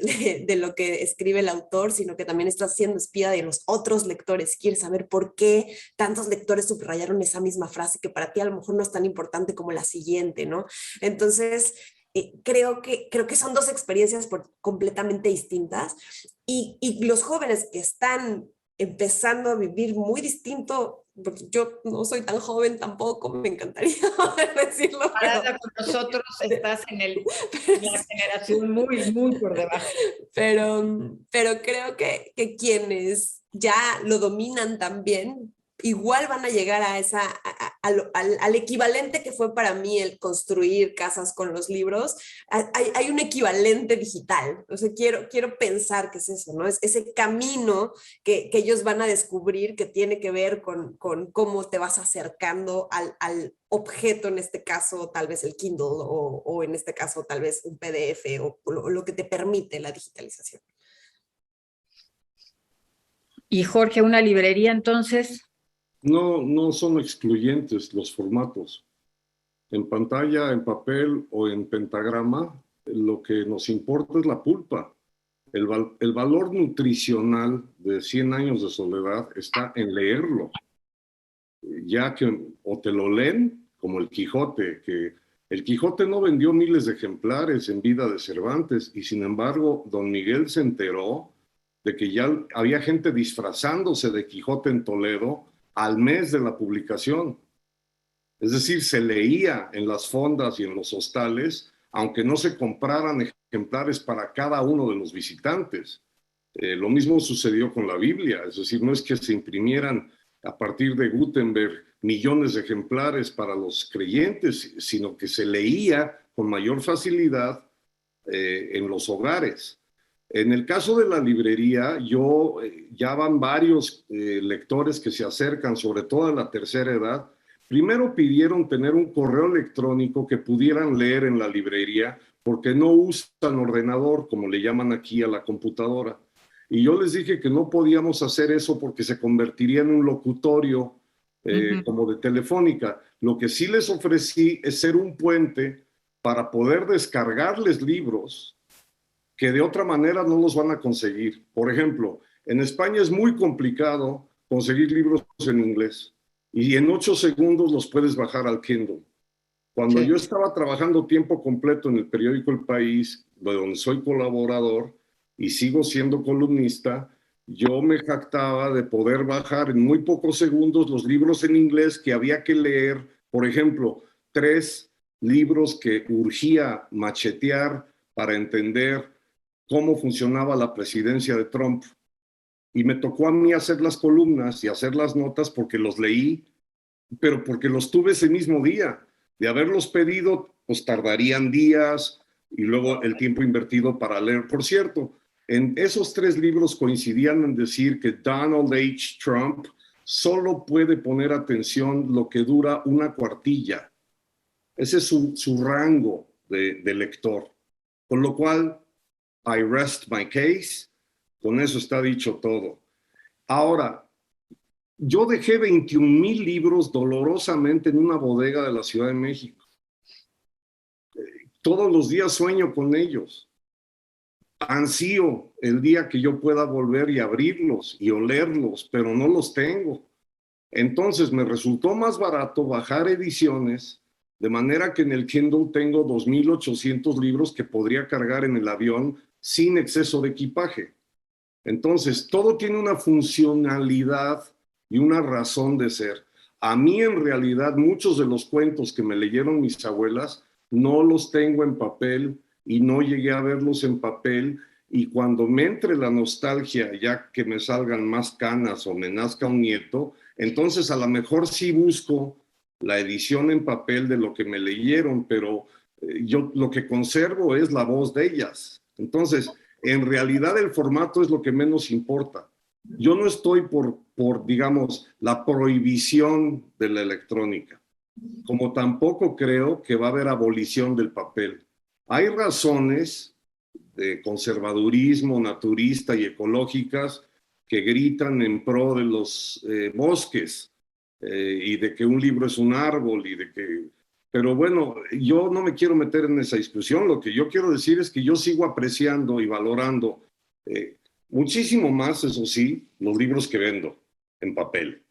escribe el autor, sino que también está siendo espía de los otros lectores. Quieres saber por qué tantos lectores subrayaron esa misma frase que para ti a lo mejor no es tan importante como la siguiente, ¿no? Entonces, creo que son dos experiencias completamente distintas y los jóvenes que están empezando a vivir muy distinto, porque yo no soy tan joven tampoco, me encantaría poder decirlo. Comparada con nosotros, estás en la generación muy, muy por debajo. Pero creo que quienes ya lo dominan también, igual van a llegar a al equivalente que fue para mí el construir casas con los libros. Hay un equivalente digital. O sea, quiero pensar que es eso, ¿no? Es ese camino que ellos van a descubrir que tiene que ver con cómo te vas acercando al objeto, en este caso tal vez el Kindle o en este caso tal vez un PDF o lo que te permite la digitalización. Y Jorge, ¿una librería entonces? No son excluyentes los formatos. En pantalla, en papel o en pentagrama, lo que nos importa es la pulpa. El valor nutricional de 100 años de soledad está en leerlo. Ya que o te lo leen, como el Quijote, que el Quijote no vendió miles de ejemplares en vida de Cervantes, y sin embargo, don Miguel se enteró de que ya había gente disfrazándose de Quijote en Toledo al mes de la publicación. Es decir, se leía en las fondas y en los hostales, aunque no se compraran ejemplares para cada uno de los visitantes. Lo mismo sucedió con la Biblia, es decir, no es que se imprimieran a partir de Gutenberg millones de ejemplares para los creyentes, sino que se leía con mayor facilidad en los hogares. En el caso de la librería, ya van varios lectores que se acercan, sobre todo a la tercera edad. Primero pidieron tener un correo electrónico que pudieran leer en la librería, porque no usan ordenador, como le llaman aquí a la computadora. Y yo les dije que no podíamos hacer eso porque se convertiría en un locutorio como de Telefónica. Lo que sí les ofrecí es ser un puente para poder descargarles libros que de otra manera no los van a conseguir. Por ejemplo, en España es muy complicado conseguir libros en inglés y en 8 segundos los puedes bajar al Kindle. Cuando yo estaba trabajando tiempo completo en el periódico El País, de donde soy colaborador y sigo siendo columnista, yo me jactaba de poder bajar en muy pocos segundos los libros en inglés que había que leer. Por ejemplo, 3 libros que urgía machetear para entender cómo funcionaba la presidencia de Trump. Y me tocó a mí hacer las columnas y hacer las notas porque los leí, pero porque los tuve ese mismo día. De haberlos pedido, pues tardarían días y luego el tiempo invertido para leer. Por cierto, en esos 3 libros coincidían en decir que Donald H. Trump solo puede poner atención lo que dura una cuartilla. Ese es su rango de lector. Con lo cual, I rest my case. Con eso está dicho todo. Ahora, yo dejé 21,000 libros dolorosamente en una bodega de la Ciudad de México. Todos los días sueño con ellos. Ansío el día que yo pueda volver y abrirlos y olerlos, pero no los tengo. Entonces me resultó más barato bajar ediciones, de manera que en el Kindle tengo 2,800 libros que podría cargar en el avión sin exceso de equipaje. Entonces, todo tiene una funcionalidad y una razón de ser. A mí, en realidad, muchos de los cuentos que me leyeron mis abuelas no los tengo en papel y no llegué a verlos en papel. Y cuando me entre la nostalgia, ya que me salgan más canas o me nazca un nieto, entonces a lo mejor sí busco la edición en papel de lo que me leyeron, pero yo lo que conservo es la voz de ellas. Entonces, en realidad el formato es lo que menos importa. Yo no estoy por digamos, la prohibición de la electrónica. como tampoco creo que va a haber abolición del papel. Hay razones de conservadurismo naturista y ecológicas que gritan en pro de los bosques y de que un libro es un árbol y de que... Pero bueno, yo no me quiero meter en esa discusión. Lo que yo quiero decir es que yo sigo apreciando y valorando muchísimo más, eso sí, los libros que vendo en papel.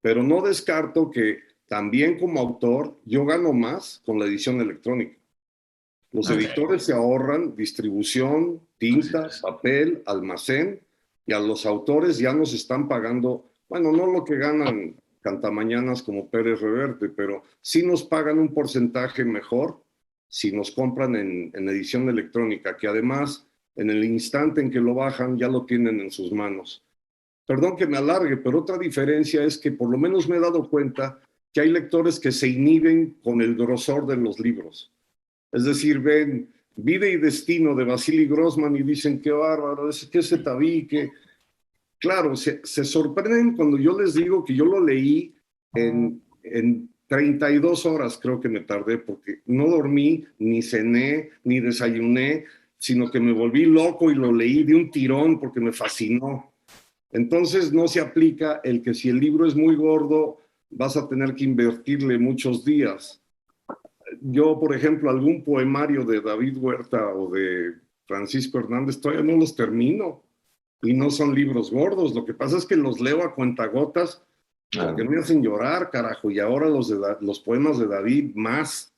Pero no descarto que también como autor yo gano más con la edición electrónica. Los editores se ahorran distribución, tinta, papel, almacén, y a los autores ya nos están pagando, bueno, no lo que ganan cantamañanas como Pérez Reverte, pero sí nos pagan un porcentaje mejor si nos compran en edición electrónica, que además en el instante en que lo bajan ya lo tienen en sus manos. Perdón que me alargue, pero otra diferencia es que por lo menos me he dado cuenta que hay lectores que se inhiben con el grosor de los libros. Es decir, ven Vida y Destino de Vasily Grossman y dicen, qué bárbaro, qué ese tabique. Claro, se sorprenden cuando yo les digo que yo lo leí en 32 horas, creo que me tardé, porque no dormí, ni cené, ni desayuné, sino que me volví loco y lo leí de un tirón porque me fascinó. Entonces no se aplica el que si el libro es muy gordo, vas a tener que invertirle muchos días. Yo, por ejemplo, algún poemario de David Huerta o de Francisco Hernández todavía no los termino y no son libros gordos. Lo que pasa es que los leo a cuentagotas porque me hacen llorar, carajo, y ahora los poemas de David más.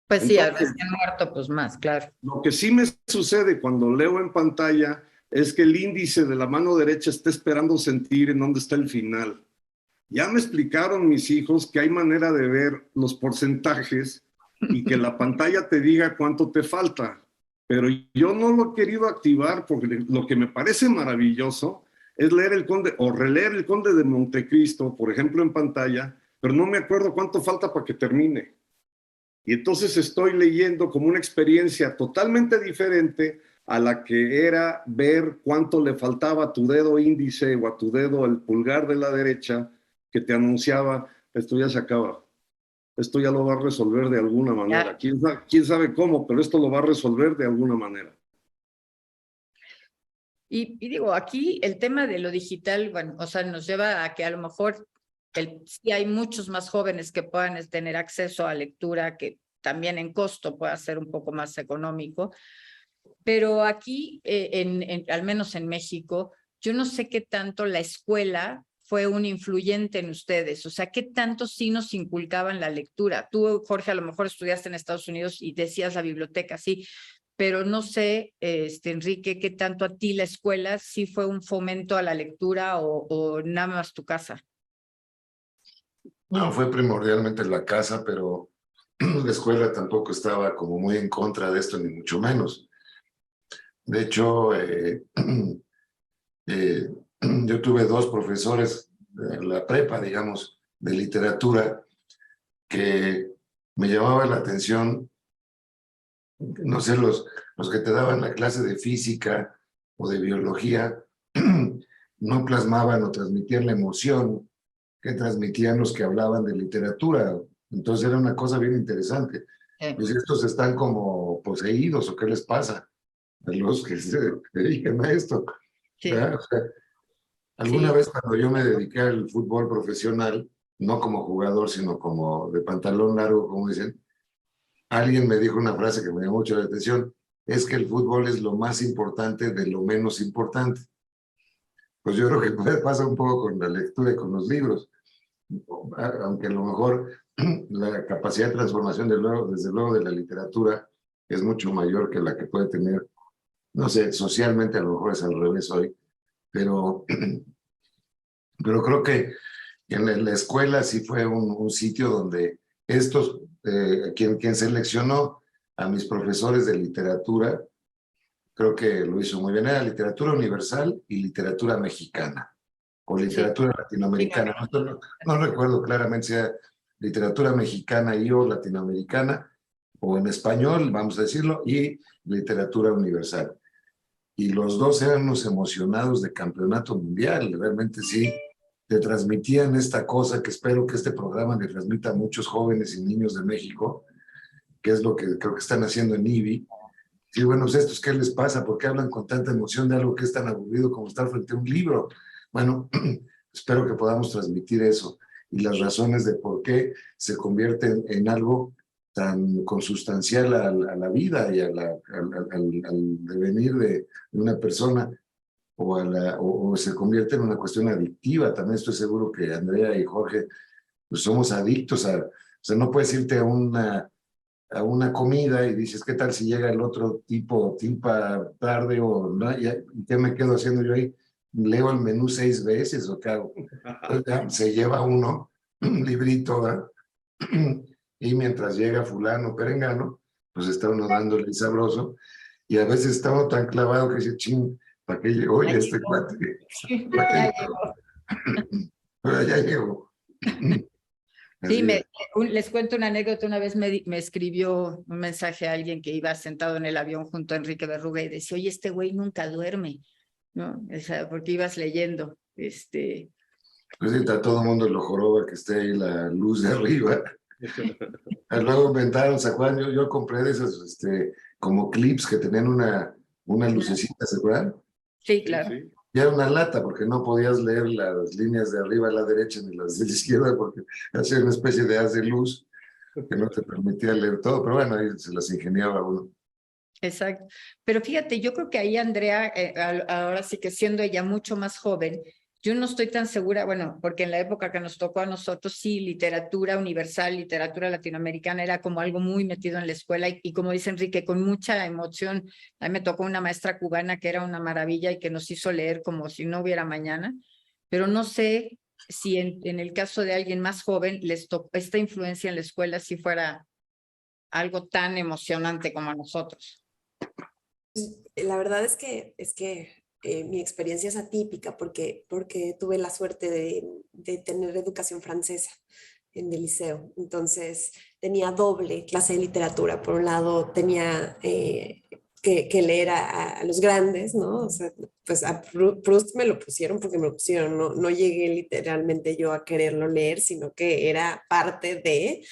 Pues sí, Entonces, al recién muerto, pues más, claro. lo que sí me sucede cuando leo en pantalla es que el índice de la mano derecha está esperando sentir en dónde está el final. Ya me explicaron mis hijos que hay manera de ver los porcentajes y que la pantalla te diga cuánto te falta. Pero yo no lo he querido activar porque lo que me parece maravilloso es leer El Conde o releer El Conde de Montecristo, por ejemplo, en pantalla, pero no me acuerdo cuánto falta para que termine. Y entonces estoy leyendo como una experiencia totalmente diferente a la que era ver cuánto le faltaba a tu dedo índice o a tu dedo, el pulgar de la derecha, que te anunciaba, esto ya se acaba. Esto ya lo va a resolver de alguna manera. ¿Quién sabe cómo? Pero esto lo va a resolver de alguna manera. Y digo, aquí el tema de lo digital, bueno, o sea, nos lleva a que a lo mejor sí hay muchos más jóvenes que puedan tener acceso a lectura, que también en costo pueda ser un poco más económico. Pero aquí, al menos en México, yo no sé qué tanto la escuela fue un influyente en ustedes. O sea, qué tanto sí nos inculcaban la lectura. Tú, Jorge, a lo mejor estudiaste en Estados Unidos y decías la biblioteca, sí, pero no sé, Enrique, qué tanto a ti la escuela sí fue un fomento a la lectura o nada más tu casa. No, fue primordialmente la casa, pero la escuela tampoco estaba como muy en contra de esto, ni mucho menos. De hecho, yo tuve dos profesores en la prepa, digamos, de literatura, que me llamaban la atención, no sé, los que te daban la clase de física o de biología, no plasmaban o transmitían la emoción que transmitían los que hablaban de literatura. Entonces era una cosa bien interesante. Pues estos están como poseídos, ¿o qué les pasa a los que se dedican a esto? Sí. O sea, alguna vez cuando yo me dediqué al fútbol profesional, no como jugador, sino como de pantalón largo, como dicen, alguien me dijo una frase que me llamó mucho la atención, es que el fútbol es lo más importante de lo menos importante. Pues yo creo que pasa un poco con la lectura y con los libros, aunque a lo mejor la capacidad de transformación, desde luego, de la literatura es mucho mayor que la que puede tener, no sé, socialmente a lo mejor es al revés hoy, pero creo que en la escuela sí fue un sitio donde estos, quien seleccionó a mis profesores de literatura, creo que lo hizo muy bien, era literatura universal y literatura mexicana, o literatura latinoamericana, no recuerdo claramente si era literatura mexicana y o latinoamericana, o en español, vamos a decirlo, y literatura universal. Y los dos eran unos emocionados de campeonato mundial, realmente sí. te transmitían esta cosa que espero que este programa le transmita a muchos jóvenes y niños de México, que es lo que creo que están haciendo en IBI. Sí, bueno, pues estos, ¿qué les pasa? ¿Por qué hablan con tanta emoción de algo que es tan aburrido como estar frente a un libro? Bueno, espero que podamos transmitir eso y las razones de por qué se convierte en algo tan consustancial a la vida y al devenir de una persona, o se convierte en una cuestión adictiva. También estoy seguro que Andrea y Jorge pues somos adictos o sea, no puedes irte a una comida y dices, ¿qué tal si llega el otro tipo tarde o no? ¿Y qué me quedo haciendo yo ahí? ¿Leo el menú 6 veces o qué hago? Entonces, ya, se lleva uno un librito, ¿verdad? Y mientras llega fulano, perengano, pues está uno dándole sabroso y a veces está uno tan clavado que dice, ching, ¿para qué llegó ya este cuate? ¿Para qué llegó? Pero ya llegó. Sí, les cuento una anécdota. Una vez me escribió un mensaje a alguien que iba sentado en el avión junto a Enrique Berruga y decía, oye, este güey nunca duerme, ¿no? O sea, porque ibas leyendo. Pues sí, está todo el mundo lo joroba que esté ahí la luz de arriba. Luego inventaron, ¿se acuerdan? Yo compré de esos como clips que tenían una lucecita, ¿se acuerdan? Sí, claro. Sí. Ya era una lata porque no podías leer las líneas de arriba a la derecha ni las de la izquierda porque hacía una especie de haz de luz que no te permitía leer todo, pero bueno, ahí se las ingeniaba uno. Exacto. Pero fíjate, yo creo que ahí Andrea, ahora sí que siendo ella mucho más joven, yo no estoy tan segura, bueno, porque en la época que nos tocó a nosotros, sí, literatura universal, literatura latinoamericana era como algo muy metido en la escuela y como dice Enrique, con mucha emoción. A mí me tocó una maestra cubana que era una maravilla y que nos hizo leer como si no hubiera mañana, pero no sé si en el caso de alguien más joven les tocó esta influencia en la escuela si fuera algo tan emocionante como a nosotros. La verdad es que mi experiencia es atípica porque tuve la suerte de tener educación francesa en el liceo. Entonces tenía doble clase de literatura. Por un lado tenía que leer a los grandes, ¿no? O sea, pues a Proust me lo pusieron porque me lo pusieron. No llegué literalmente yo a quererlo leer, sino que era parte de,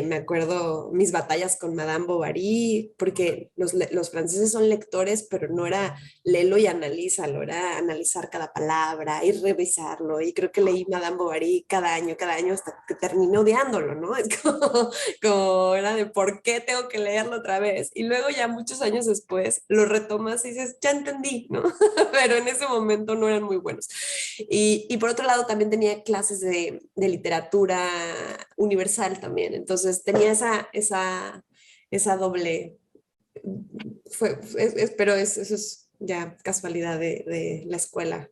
me acuerdo, mis batallas con Madame Bovary, porque los franceses son lectores, pero no era léelo y analízalo, era analizar cada palabra y revisarlo. Y creo que leí Madame Bovary cada año, hasta que terminé odiándolo, ¿no? Es como era de por qué tengo que leerlo otra vez. Y luego ya muchos años después lo retomas y dices, ya entendí, ¿no? Pero en ese momento no eran muy buenos. Y por otro lado también tenía clases de literatura universal también. Entonces tenía esa doble, pero eso es ya casualidad de la escuela.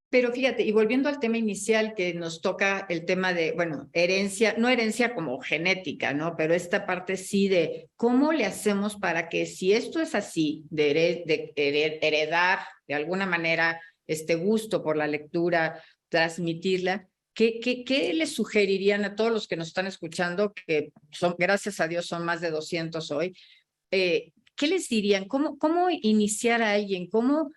Pero fíjate, y volviendo al tema inicial que nos toca el tema de, bueno, herencia, no herencia como genética, ¿no? Pero esta parte sí de cómo le hacemos para que si esto es así, de heredar de alguna manera este gusto por la lectura, transmitirla, ¿qué les sugerirían a todos los que nos están escuchando, que son, gracias a Dios, son más de 200 hoy? ¿Qué les dirían? ¿Cómo iniciar a alguien? ¿Cómo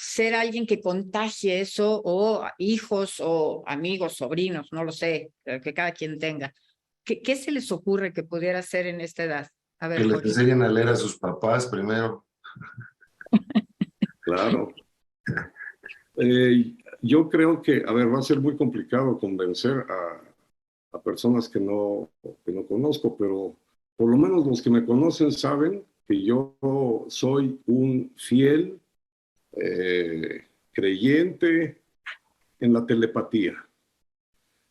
ser alguien que contagie eso, o hijos o amigos, sobrinos, no lo sé, que cada quien tenga? ¿Qué se les ocurre que pudiera hacer en esta edad? A ver, Que les enseñen a leer a sus papás primero. Claro. Yo creo que, a ver, va a ser muy complicado convencer a personas que no conozco, pero por lo menos los que me conocen saben que yo soy un fiel creyente en la telepatía.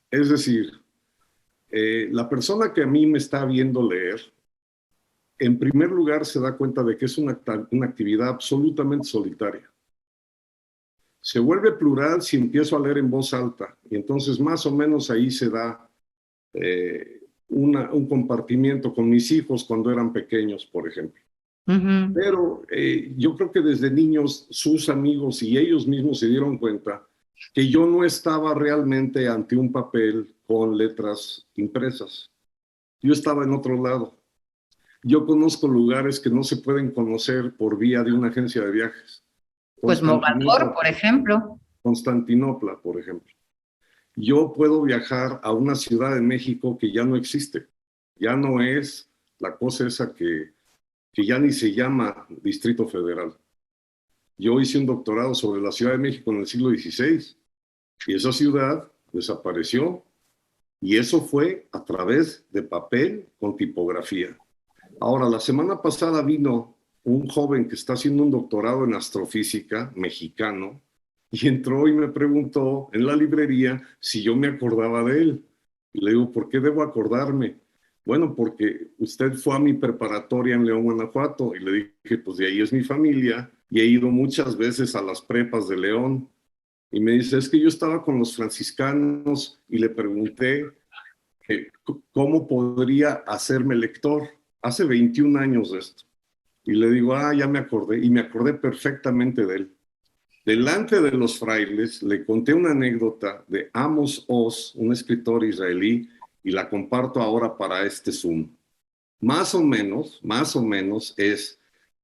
Es decir, la persona que a mí me está viendo leer, en primer lugar se da cuenta de que es una actividad absolutamente solitaria. Se vuelve plural si empiezo a leer en voz alta, y entonces más o menos ahí se da un compartimiento con mis hijos cuando eran pequeños, por ejemplo. Uh-huh. Pero yo creo que desde niños sus amigos y ellos mismos se dieron cuenta que yo no estaba realmente ante un papel con letras impresas. Yo estaba en otro lado. Yo conozco lugares que no se pueden conocer por vía de una agencia de viajes. Pues Mogador, por ejemplo. Constantinopla, por ejemplo. Yo puedo viajar a una ciudad de México que ya no existe. Ya no es la cosa esa que ya ni se llama Distrito Federal. Yo hice un doctorado sobre la Ciudad de México en el siglo XVI y esa ciudad desapareció, y eso fue a través de papel con tipografía. Ahora, la semana pasada vino un joven que está haciendo un doctorado en astrofísica, mexicano, y entró y me preguntó en la librería si yo me acordaba de él. Y le digo, ¿por qué debo acordarme? Bueno, porque usted fue a mi preparatoria en León, Guanajuato. Y le dije, pues de ahí es mi familia y he ido muchas veces a las prepas de León. Y me dice, es que yo estaba con los franciscanos y le pregunté cómo podría hacerme lector. Hace 21 años de esto. Y le digo, ya me acordé. Y me acordé perfectamente de él. Delante de los frailes le conté una anécdota de Amos Oz, un escritor israelí, y la comparto ahora para este Zoom. Más o menos es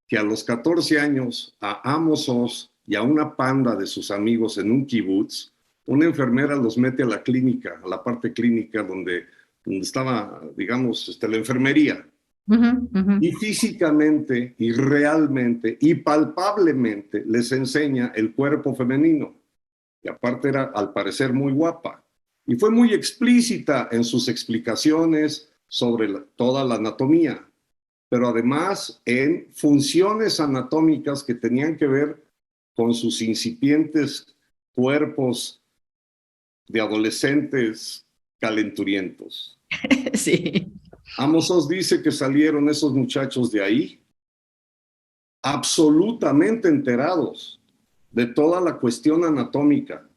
que a los 14 años a Amos Oz y a una panda de sus amigos en un kibutz, una enfermera los mete a la clínica, a la parte clínica donde estaba, digamos, la enfermería. Y físicamente y realmente y palpablemente les enseña el cuerpo femenino. Y aparte era, al parecer, muy guapa. Y fue muy explícita en sus explicaciones sobre toda la anatomía, pero además en funciones anatómicas que tenían que ver con sus incipientes cuerpos de adolescentes calenturientos. Sí. Amos Oz dice que salieron esos muchachos de ahí absolutamente enterados de toda la cuestión anatómica,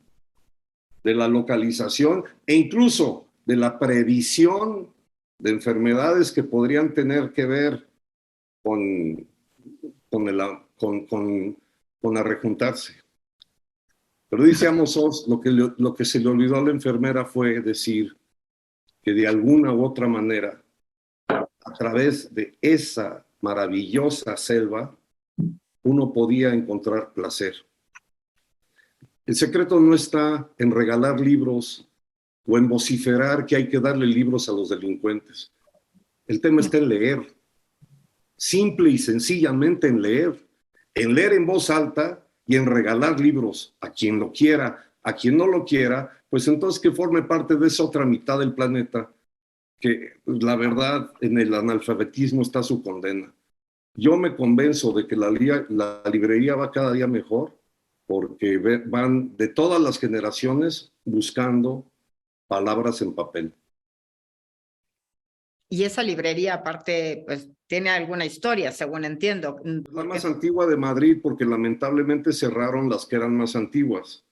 de la localización e incluso de la previsión de enfermedades que podrían tener que ver con arrejuntarse. Pero dice Amos Oz, lo que se le olvidó a la enfermera fue decir que de alguna u otra manera, a través de esa maravillosa selva, uno podía encontrar placer. El secreto no está en regalar libros o en vociferar que hay que darle libros a los delincuentes. El tema está en leer, simple y sencillamente en leer en voz alta y en regalar libros a quien lo quiera, a quien no lo quiera, pues entonces que forme parte de esa otra mitad del planeta que la verdad en el analfabetismo está su condena. Yo me convenzo de que la librería va cada día mejor porque van de todas las generaciones buscando palabras en papel. Y esa librería, aparte, pues tiene alguna historia, según entiendo. La más antigua de Madrid, porque lamentablemente cerraron las que eran más antiguas.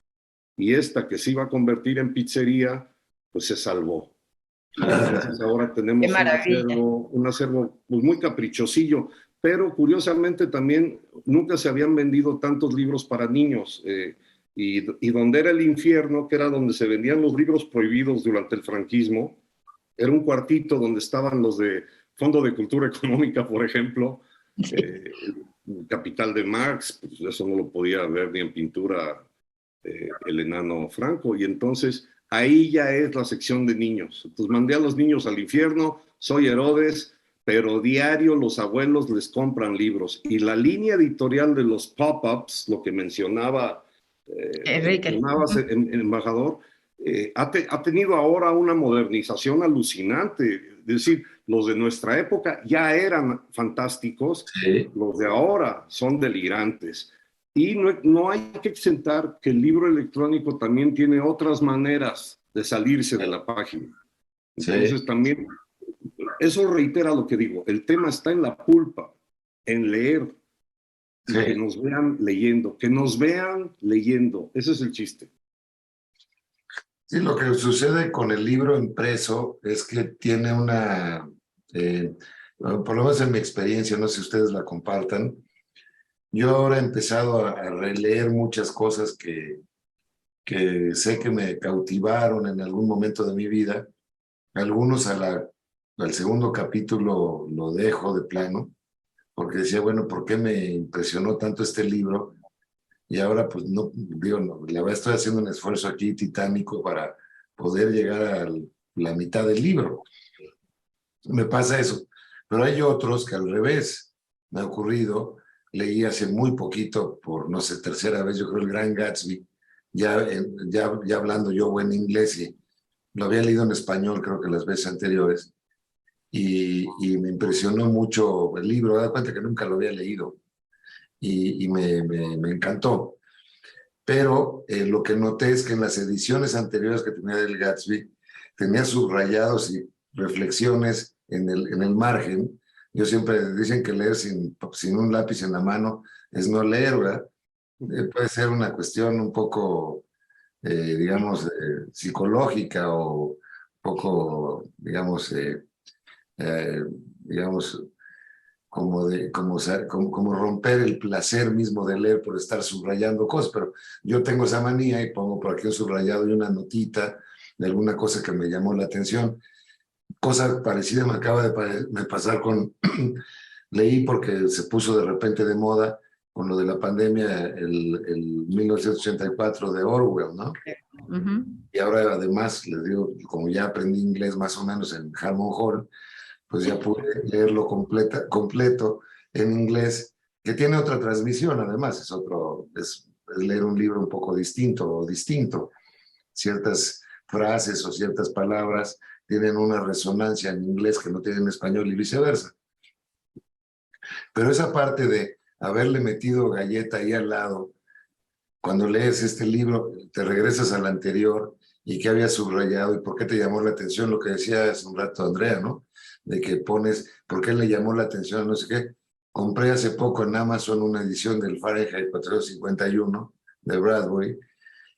Y esta que se iba a convertir en pizzería, pues se salvó. Entonces ahora tenemos un acervo pues, muy caprichosillo, pero curiosamente también nunca se habían vendido tantos libros para niños. Y donde era el infierno, que era donde se vendían los libros prohibidos durante el franquismo, era un cuartito donde estaban los de Fondo de Cultura Económica, por ejemplo, Capital de Marx, pues eso no lo podía ver ni en pintura el enano Franco, y entonces ahí ya es la sección de niños. Entonces mandé a los niños al infierno, soy Herodes, pero diario los abuelos les compran libros. Y la línea editorial de los pop-ups, lo que mencionaba Enrique, el embajador, ha tenido ahora una modernización alucinante. Es decir, los de nuestra época ya eran fantásticos, sí. Los de ahora son delirantes. Y no hay que exentar que el libro electrónico también tiene otras maneras de salirse de la página. Entonces también, eso reitera lo que digo, el tema está en la pulpa, en leer, sí. Que nos vean leyendo, ese es el chiste. Sí, lo que sucede con el libro impreso es que tiene una, por lo menos en mi experiencia, no sé si ustedes la compartan, yo ahora he empezado a releer muchas cosas que sé que me cautivaron en algún momento de mi vida. Algunos al segundo capítulo lo dejo de plano, porque decía, bueno, ¿por qué me impresionó tanto este libro? y ahora pues no, digo, no, la verdad estoy haciendo un esfuerzo aquí titánico para poder llegar a la mitad del libro. Me pasa eso, pero hay otros que al revés, me ha ocurrido, leí hace muy poquito, por no sé, tercera vez, yo creo El Gran Gatsby, ya hablando yo buen inglés, y lo había leído en español creo que las veces anteriores, y me impresionó mucho el libro, me da cuenta que nunca lo había leído, y me encantó. Pero lo que noté es que en las ediciones anteriores que tenía del Gatsby, tenía subrayados y reflexiones en el margen. Yo siempre dicen que leer sin un lápiz en la mano es no leer, ¿verdad? Puede ser una cuestión un poco, digamos, psicológica o un poco, digamos, digamos, como romper el placer mismo de leer por estar subrayando cosas, pero yo tengo esa manía y pongo por aquí un subrayado y una notita de alguna cosa que me llamó la atención. Cosa parecida me acaba de pasar con, leí porque se puso de repente de moda con lo de la pandemia, el 1984 de Orwell, ¿no? Ujú. Y ahora además, les digo, como ya aprendí inglés más o menos en Harmon Hall, pues ya pude leerlo completo en inglés, que tiene otra transmisión además, es leer un libro un poco distinto. Ciertas frases o ciertas palabras tienen una resonancia en inglés que no tienen en español y viceversa. Pero esa parte de haberle metido galleta ahí al lado, cuando lees este libro, te regresas al anterior y qué había subrayado y por qué te llamó la atención, lo que decía hace un rato Andrea, ¿no? De que pones, ¿por qué le llamó la atención? No sé qué. Compré hace poco en Amazon una edición del Fahrenheit 451 de Bradbury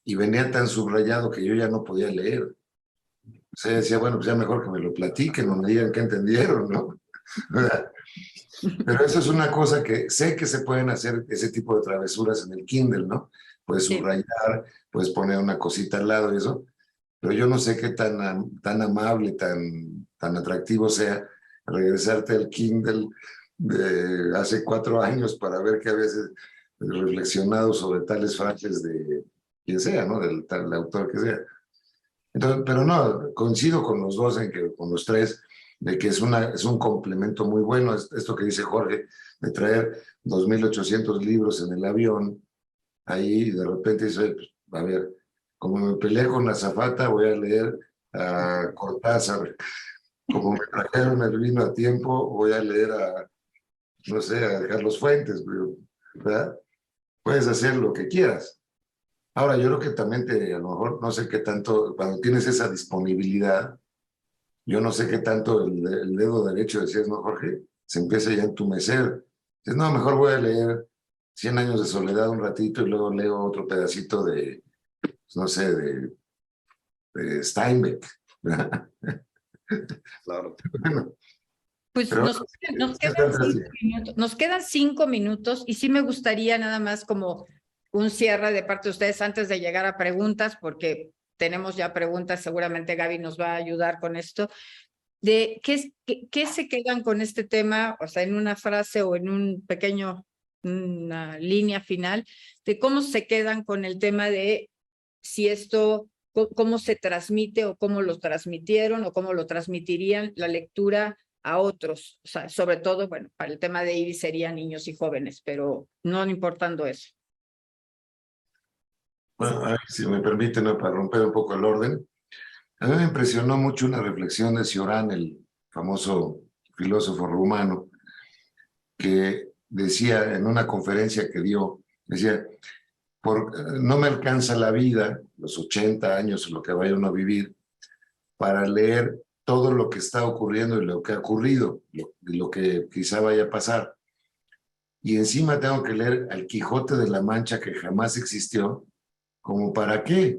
y venía tan subrayado que yo ya no podía leer. O sea, decía, bueno, pues ya mejor que me lo platiquen o me digan qué entendieron, ¿no? Pero eso es una cosa que sé que se pueden hacer ese tipo de travesuras en el Kindle, ¿no? Puedes subrayar, puedes poner una cosita al lado y eso, pero yo no sé qué tan amable, tan atractivo sea regresarte al Kindle de hace 4 años para ver qué habías reflexionado sobre tales frases de quien sea, ¿no? Del tal autor que sea. Entonces, pero no, coincido con los dos, con los tres, de que es un complemento muy bueno, esto que dice Jorge, de traer 2.800 libros en el avión, ahí de repente dice, pues, a ver, como me peleé con la azafata, voy a leer a Cortázar, como me trajeron el vino a tiempo, voy a leer no sé, a Carlos Fuentes, ¿verdad? Puedes hacer lo que quieras. Ahora, yo creo que también a lo mejor, no sé qué tanto, cuando tienes esa disponibilidad, yo no sé qué tanto el dedo derecho, decías, ¿no, Jorge? Se empieza ya a entumecer. Dices, no, mejor voy a leer 100 años de soledad un ratito y luego leo otro pedacito de, pues, no sé, de Steinbeck. Claro. Bueno, Pues pero nos quedan 5 minutos y sí me gustaría nada más como un cierre de parte de ustedes antes de llegar a preguntas, porque tenemos ya preguntas, seguramente Gaby nos va a ayudar con esto, de qué se quedan con este tema, o sea, en una frase o en una línea final, de cómo se quedan con el tema de si esto, cómo se transmite o cómo lo transmitieron o cómo lo transmitirían la lectura a otros, o sea, sobre todo, bueno, para el tema de Ivy serían niños y jóvenes, pero no importando eso. bueno, a ver, si me permiten, ¿no? Para romper un poco el orden, a mí me impresionó mucho una reflexión de Cioran, el famoso filósofo rumano, que decía en una conferencia que dio, decía, no me alcanza la vida, los 80 años o lo que vaya uno a vivir, para leer todo lo que está ocurriendo y lo que ha ocurrido, y lo que quizá vaya a pasar. Y encima tengo que leer al Quijote de la Mancha que jamás existió, ¿como para qué?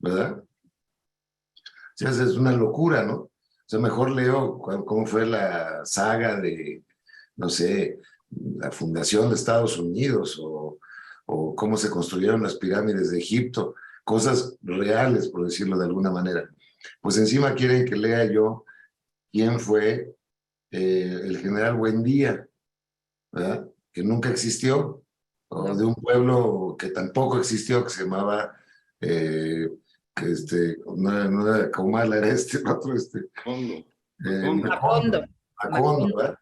¿Verdad? O sea, es una locura, ¿no? O sea, mejor leo cómo fue la saga de, no sé, la fundación de Estados Unidos o cómo se construyeron las pirámides de Egipto, cosas reales, por decirlo de alguna manera. Pues encima quieren que lea yo quién fue el general Buendía, ¿verdad? Que nunca existió. o de un pueblo que tampoco existió, que se llamaba, no era Comala, era otro, Macondo. Macondo, ¿verdad?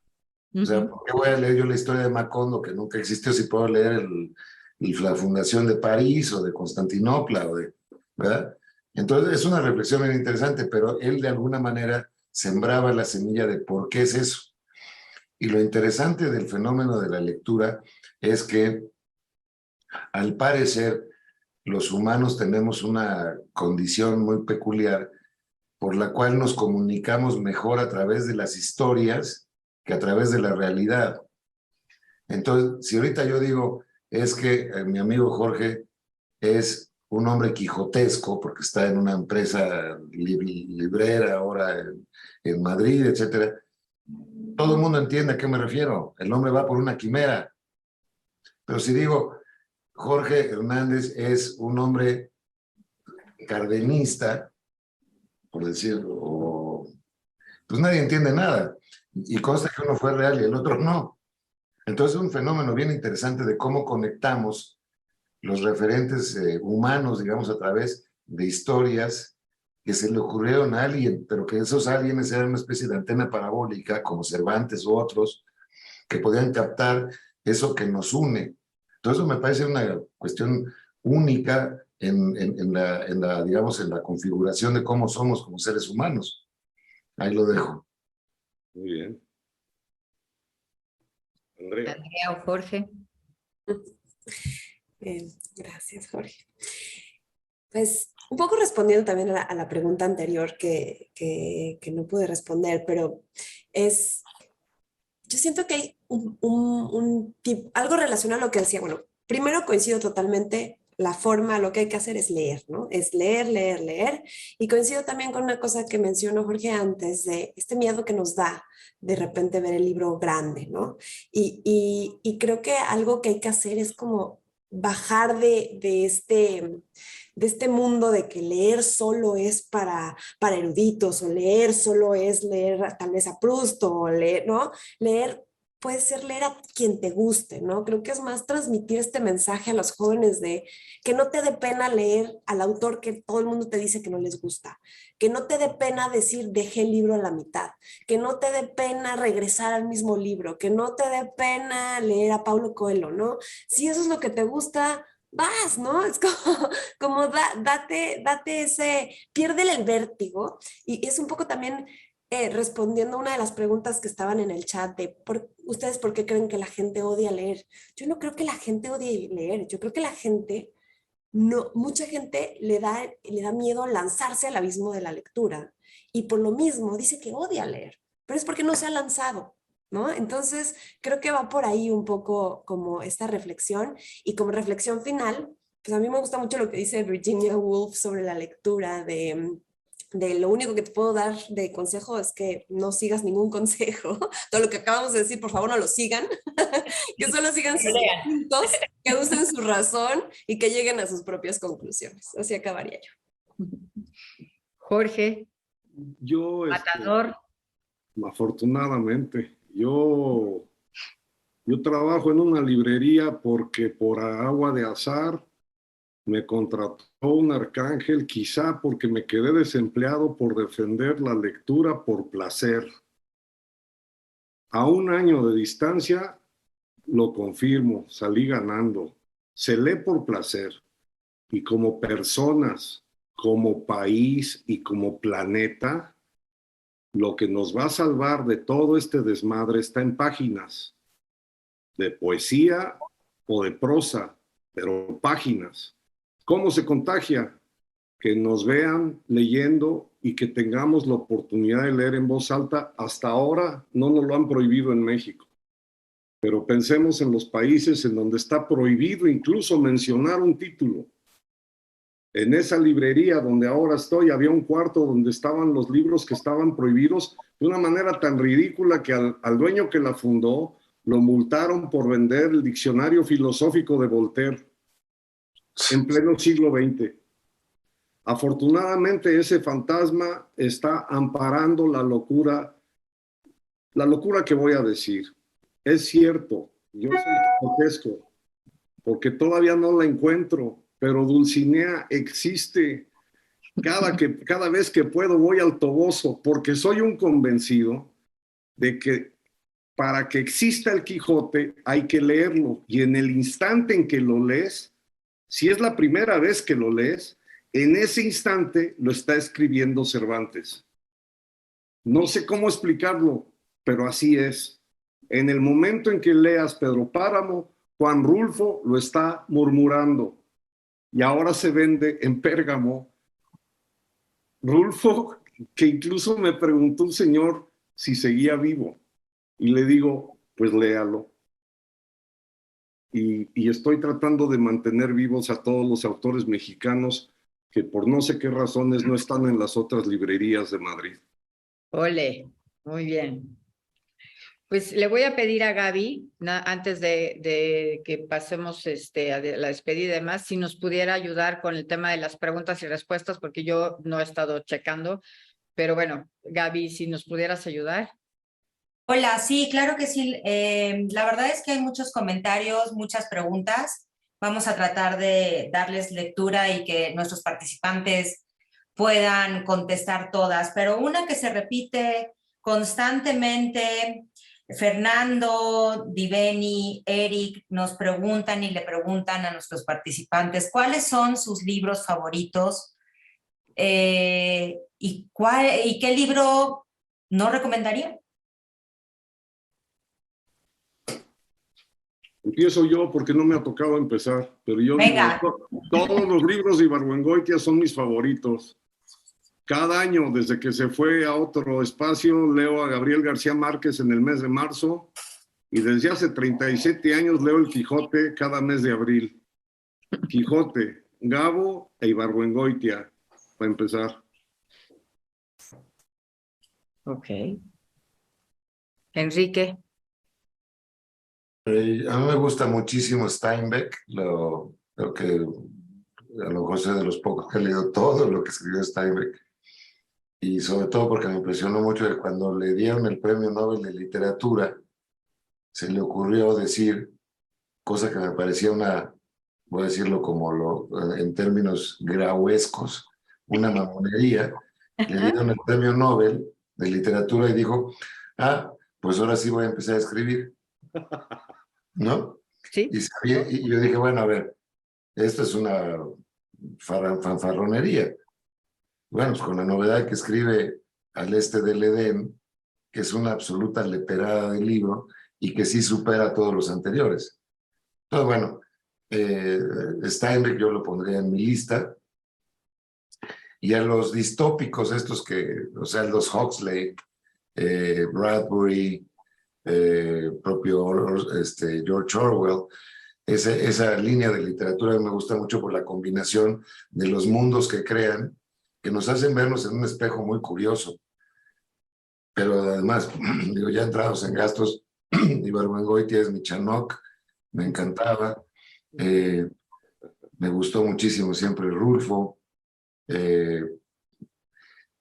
O sea, Ujú. ¿por qué voy a leer yo la historia de Macondo, que nunca existió, si puedo leer la fundación de París o de Constantinopla, ¿verdad? Entonces, es una reflexión bien interesante, pero él de alguna manera sembraba la semilla de por qué es eso. Y lo interesante del fenómeno de la lectura es que, al parecer, los humanos tenemos una condición muy peculiar por la cual nos comunicamos mejor a través de las historias que a través de la realidad. Entonces, si ahorita yo digo, es que mi amigo Jorge es un hombre quijotesco porque está en una empresa librera ahora en Madrid, etcétera, todo el mundo entiende a qué me refiero. El hombre va por una quimera. Pero si digo, Jorge Hernández es un hombre cardenista, por decirlo, pues nadie entiende nada. Y consta que uno fue real y el otro no. Entonces es un fenómeno bien interesante de cómo conectamos los referentes humanos, digamos, a través de historias que se le ocurrieron a alguien, pero que esos alguienes eran una especie de antena parabólica, como Cervantes u otros, que podían captar eso que nos une. Entonces, eso me parece una cuestión única digamos, en la configuración de cómo somos como seres humanos. Ahí lo dejo. Muy bien. Andrea. Andrea o Jorge. Gracias, Jorge. Pues un poco respondiendo también a la pregunta anterior que no pude responder, pero yo siento que hay algo relacionado a lo que decía. Bueno, primero coincido totalmente, la forma, lo que hay que hacer es leer, ¿no? Es leer, leer, leer. Y coincido también con una cosa que mencionó Jorge antes, de este miedo que nos da de repente ver el libro grande, ¿no? Y creo que algo que hay que hacer es como bajar de este mundo de que leer solo es para eruditos, o leer solo es leer tal vez a Proust, o leer, ¿no? Leer puede ser leer a quien te guste, ¿no? Creo que es más transmitir este mensaje a los jóvenes de que no te dé pena leer al autor que todo el mundo te dice que no les gusta, que no te dé pena decir dejé el libro a la mitad, que no te dé pena regresar al mismo libro, que no te dé pena leer a Paulo Coelho, ¿no? Si eso es lo que te gusta, vas, ¿no? Es como date piérdele el vértigo. Y es un poco también respondiendo a una de las preguntas que estaban en el chat de ¿ustedes por qué creen que la gente odia leer? Yo no creo que la gente odie leer, yo creo que la gente, no, mucha gente le da miedo lanzarse al abismo de la lectura, y por lo mismo dice que odia leer, pero es porque no se ha lanzado, ¿no? Entonces creo que va por ahí un poco como esta reflexión. Y como reflexión final, pues a mí me gusta mucho lo que dice Virginia Woolf sobre la lectura, de lo único que te puedo dar de consejo es que no sigas ningún consejo. Todo lo que acabamos de decir, por favor, no lo sigan. Que solo sigan sus instintos, que usen su razón y que lleguen a sus propias conclusiones. Así acabaría yo. Jorge. Yo, Matador. Afortunadamente, yo trabajo en una librería porque por agua de azar me contrató un arcángel, quizá porque me quedé desempleado por defender la lectura por placer. A un año de distancia, lo confirmo, salí ganando. Se lee por placer. Y como personas, como país y como planeta, lo que nos va a salvar de todo este desmadre está en páginas de poesía o de prosa, pero páginas. ¿Cómo se contagia? Que nos vean leyendo y que tengamos la oportunidad de leer en voz alta. Hasta ahora no nos lo han prohibido en México, pero pensemos en los países en donde está prohibido incluso mencionar un título. En esa librería donde ahora estoy había un cuarto donde estaban los libros que estaban prohibidos de una manera tan ridícula que al dueño que la fundó lo multaron por vender el diccionario filosófico de Voltaire en pleno siglo XX. Afortunadamente ese fantasma está amparando la locura que voy a decir. Es cierto, yo soy quijotesco, porque todavía no la encuentro, pero Dulcinea existe. Cada vez que puedo voy al Toboso, porque soy un convencido de que para que exista el Quijote hay que leerlo, y en el instante en que lo lees, si es la primera vez que lo lees, en ese instante lo está escribiendo Cervantes. No sé cómo explicarlo, pero así es. En el momento en que leas Pedro Páramo, Juan Rulfo lo está murmurando, y ahora se vende en Pérgamo. Rulfo, que incluso me preguntó un señor si seguía vivo, y le digo, pues léalo. Y estoy tratando de mantener vivos a todos los autores mexicanos que por no sé qué razones no están en las otras librerías de Madrid. Ole, muy bien. Pues le voy a pedir a Gaby, antes de que pasemos a la despedida y demás, si nos pudiera ayudar con el tema de las preguntas y respuestas, porque yo no he estado checando, pero bueno, Gaby, si nos pudieras ayudar. Hola, sí, claro que sí. La verdad es que hay muchos comentarios, muchas preguntas. Vamos a tratar de darles lectura y que nuestros participantes puedan contestar todas, pero una que se repite constantemente, Fernando, Diveni, Eric, nos preguntan y le preguntan a nuestros participantes cuáles son sus libros favoritos y qué libro no recomendaría. Empiezo yo porque no me ha tocado empezar, pero yo Venga. Todos los libros de Ibargüengoitia son mis favoritos. Cada año, desde que se fue a otro espacio, leo a Gabriel García Márquez en el mes de marzo, y desde hace 37 años leo el Quijote cada mes de abril. Quijote, Gabo e Ibargüengoitia, para empezar. Ok. Enrique. A mí me gusta muchísimo Steinbeck, creo que a lo mejor soy de los pocos que he leído todo lo que escribió Steinbeck, y sobre todo porque me impresionó mucho que cuando le dieron el Premio Nobel de Literatura, se le ocurrió decir, cosa que me parecía voy a decirlo en términos grauescos, una mamonería. Le dieron el Premio Nobel de Literatura y dijo, pues ahora sí voy a empezar a escribir. ¿No? Sí. Y yo dije, bueno, a ver, esto es una fanfarronería. Bueno, pues con la novedad que escribe Al este del Edén, que es una absoluta leperada de libro y que sí supera a todos los anteriores. Entonces, bueno, Steinbeck yo lo pondría en mi lista. Y a los distópicos estos los Huxley, Bradbury, propio George Orwell, esa línea de literatura me gusta mucho por la combinación de los mundos que crean, que nos hacen vernos en un espejo muy curioso. Pero además, digo, ya entrados en gastos, Ibargüengoitia es mi Chanoc, me encantaba, me gustó muchísimo siempre Rulfo.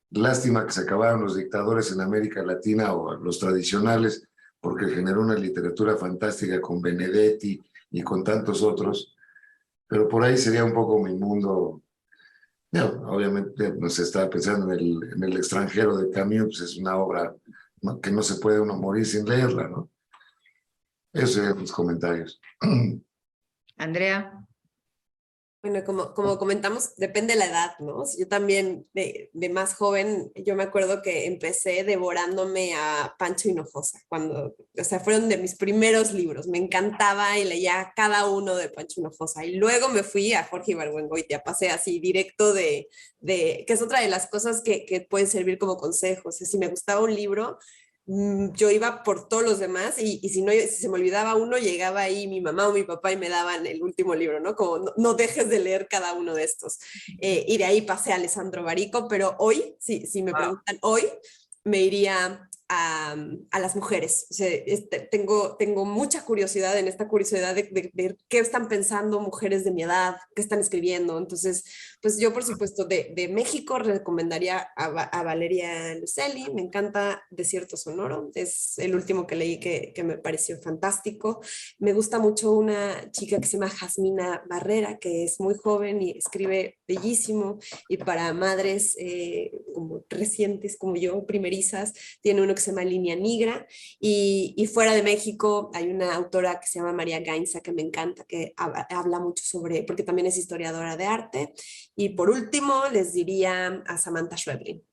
Lástima que se acabaron los dictadores en América Latina o los tradicionales, porque generó una literatura fantástica con Benedetti y con tantos otros, pero por ahí sería un poco mi mundo. Obviamente no se estaba pensando en el extranjero de Camus, pues es una obra que no se puede uno morir sin leerla, ¿no? Esos serían mis comentarios. Andrea. Bueno, como comentamos, depende de la edad, ¿no? Yo también, de más joven, yo me acuerdo que empecé devorándome a Pancho Hinojosa, fueron de mis primeros libros, me encantaba y leía cada uno de Pancho Hinojosa, y luego me fui a Jorge Ibargüengoitia, pasé así directo que es otra de las cosas que pueden servir como consejos. Si me gustaba un libro, yo iba por todos los demás y si se me olvidaba uno, llegaba ahí mi mamá o mi papá y me daban el último libro, ¿no? Como no dejes de leer cada uno de estos. Y de ahí pasé a Alessandro Barico, pero hoy, si me preguntan hoy, me iría a las mujeres. O sea, tengo mucha curiosidad de ver qué están pensando mujeres de mi edad, qué están escribiendo. Entonces, pues yo por supuesto de México recomendaría a Valeria Luiselli, me encanta Desierto Sonoro, es el último que leí que me pareció fantástico. Me gusta mucho una chica que se llama Jasmina Barrera, que es muy joven y escribe bellísimo, y para madres como recientes como yo, primerizas, tiene uno que se llama Línea Negra, y fuera de México hay una autora que se llama María Gainza, que me encanta, que habla mucho sobre, porque también es historiadora de arte. Y por último les diría a Samantha Schweblin.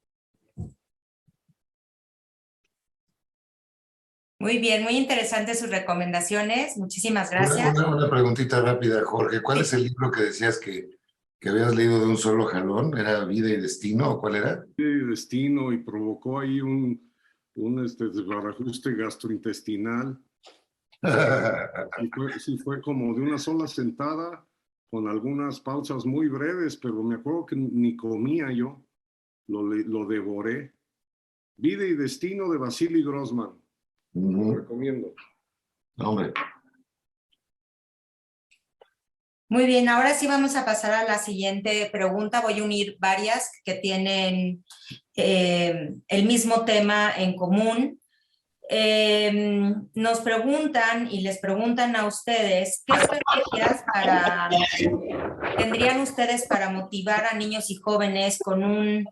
Muy bien, muy interesantes sus recomendaciones. Muchísimas gracias. Una preguntita rápida, Jorge. ¿Cuál es el libro que decías que habías leído de un solo jalón? ¿Era Vida y Destino o cuál era? Vida y Destino, y provocó ahí un desbarajuste gastrointestinal. Sí, fue como de una sola sentada, con algunas pausas muy breves, pero me acuerdo que ni comía yo, lo devoré. Vida y Destino de Vasily Grossman. Lo recomiendo. Hombre. Muy bien, ahora sí vamos a pasar a la siguiente pregunta. Voy a unir varias que tienen el mismo tema en común. Nos preguntan y les preguntan a ustedes, ¿qué estrategias tendrían ustedes para motivar a niños y jóvenes con un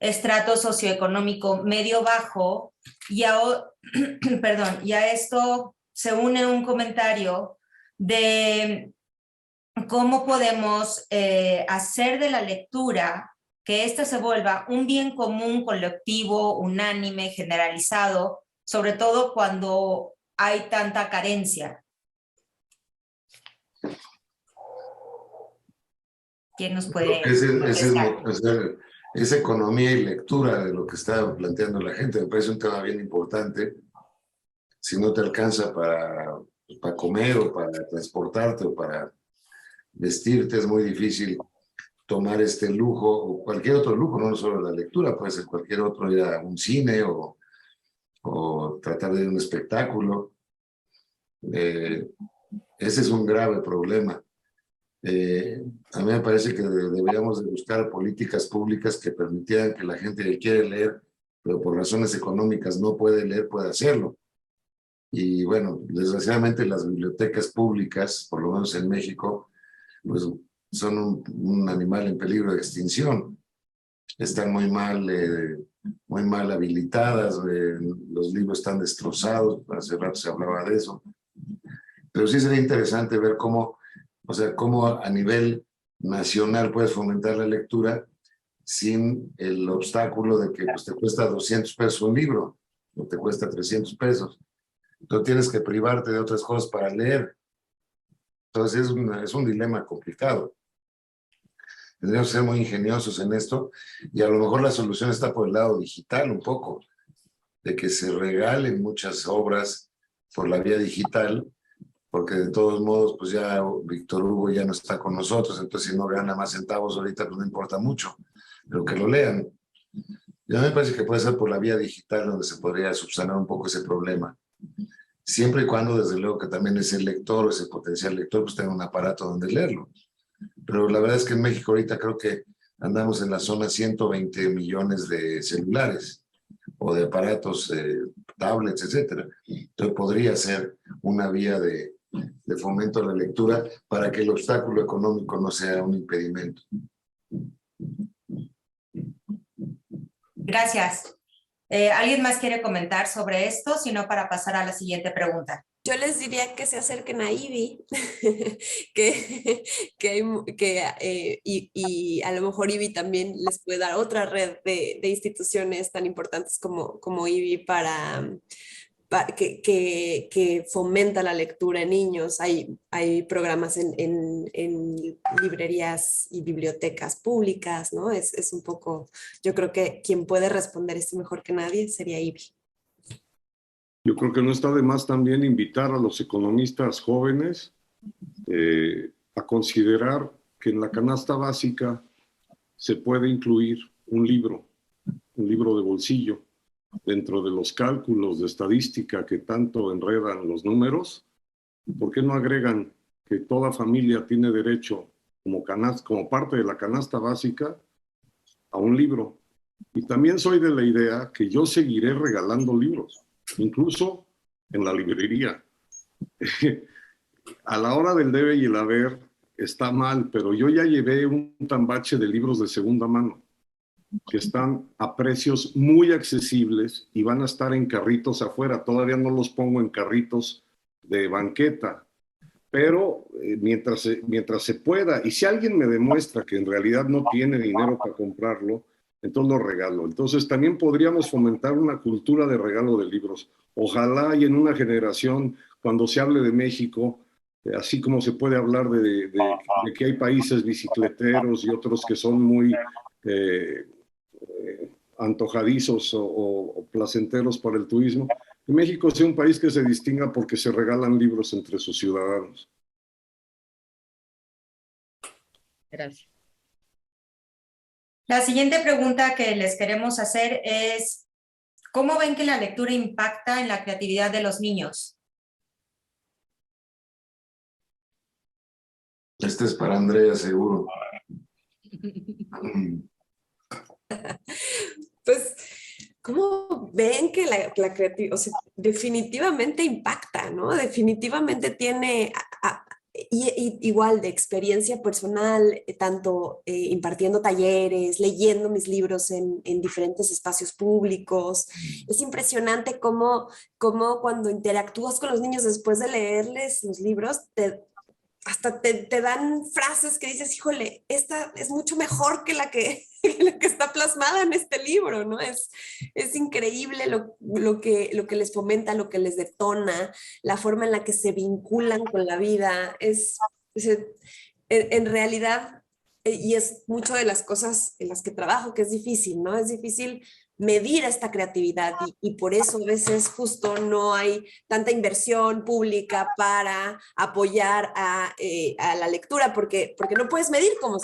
estrato socioeconómico medio-bajo? Y a esto se une un comentario de cómo podemos hacer de la lectura que ésta se vuelva un bien común, colectivo, unánime, generalizado, sobre todo cuando hay tanta carencia. ¿Quién nos puede contestar? Es economía y lectura de lo que está planteando la gente. Me parece un tema bien importante. Si no te alcanza para comer o para transportarte o para vestirte, es muy difícil tomar este lujo o cualquier otro lujo, no solo la lectura, puede ser cualquier otro, ir a un cine o tratar de ir a un espectáculo. Ese es un grave problema. A mí me parece que deberíamos de buscar políticas públicas que permitieran que la gente que quiere leer, pero por razones económicas no puede leer, pueda hacerlo. Y bueno, desgraciadamente las bibliotecas públicas, por lo menos en México, pues son un animal en peligro de extinción. Están muy mal habilitadas, los libros están destrozados, hace rato se hablaba de eso. Pero sí sería interesante ver cómo a nivel nacional puedes fomentar la lectura sin el obstáculo de que pues, te cuesta 200 pesos un libro, o te cuesta 300 pesos. Entonces tienes que privarte de otras cosas para leer. Entonces es un dilema complicado. Tendríamos que ser muy ingeniosos en esto, y a lo mejor la solución está por el lado digital un poco, de que se regalen muchas obras por la vía digital, porque de todos modos, pues ya Víctor Hugo ya no está con nosotros, entonces si no gana más centavos ahorita, pues no importa mucho, pero que lo lean. Y a mí me parece que puede ser por la vía digital donde se podría subsanar un poco ese problema. Siempre y cuando, desde luego, que también ese lector o ese potencial lector, pues tenga un aparato donde leerlo. Pero la verdad es que en México ahorita creo que andamos en la zona 120 millones de celulares o de aparatos, tablets, etcétera. Entonces podría ser una vía de fomento a la lectura para que el obstáculo económico no sea un impedimento. Gracias. ¿Alguien más quiere comentar sobre esto? Si no, para pasar a la siguiente pregunta. Yo les diría que se acerquen a IBI, y a lo mejor IBI también les puede dar otra red de instituciones tan importantes como IBI que fomenta la lectura en niños. Hay programas en librerías y bibliotecas públicas, ¿no? Es un poco, yo creo que quien puede responder esto mejor que nadie sería IBI. Yo creo que no está de más también invitar a los economistas jóvenes a considerar que en la canasta básica se puede incluir un libro de bolsillo, dentro de los cálculos de estadística que tanto enredan los números. ¿Por qué no agregan que toda familia tiene derecho como parte de la canasta básica a un libro. Y también soy de la idea que yo seguiré regalando libros, incluso en la librería. A la hora del debe y el haber está mal, pero yo ya llevé un tambache de libros de segunda mano que están a precios muy accesibles y van a estar en carritos afuera. Todavía no los pongo en carritos de banqueta, pero mientras se pueda, y si alguien me demuestra que en realidad no tiene dinero para comprarlo, entonces lo regalo. Entonces también podríamos fomentar una cultura de regalo de libros. Ojalá y en una generación, cuando se hable de México, así como se puede hablar de que hay países bicicleteros y otros que son muy antojadizos o placenteros para el turismo, que México sea un país que se distinga porque se regalan libros entre sus ciudadanos. Gracias. La siguiente pregunta que les queremos hacer es, ¿cómo ven que la lectura impacta en la creatividad de los niños? Este es para Andrea, seguro. Pues, ¿cómo ven que la creatividad, o sea, definitivamente impacta, ¿no? Definitivamente tiene, igual de experiencia personal, tanto impartiendo talleres, leyendo mis libros en diferentes espacios públicos. Es impresionante cómo cuando interactúas con los niños después de leerles los libros, hasta te dan frases que dices, híjole, esta es mucho mejor que la que está plasmada en este libro, ¿no? Es increíble lo que les fomenta, lo que les detona, la forma en la que se vinculan con la vida. En realidad, y es mucho de las cosas en las que trabajo, que es difícil, ¿no? Es difícil medir esta creatividad y por eso a veces justo no hay tanta inversión pública para apoyar a la lectura, porque no puedes medir cómo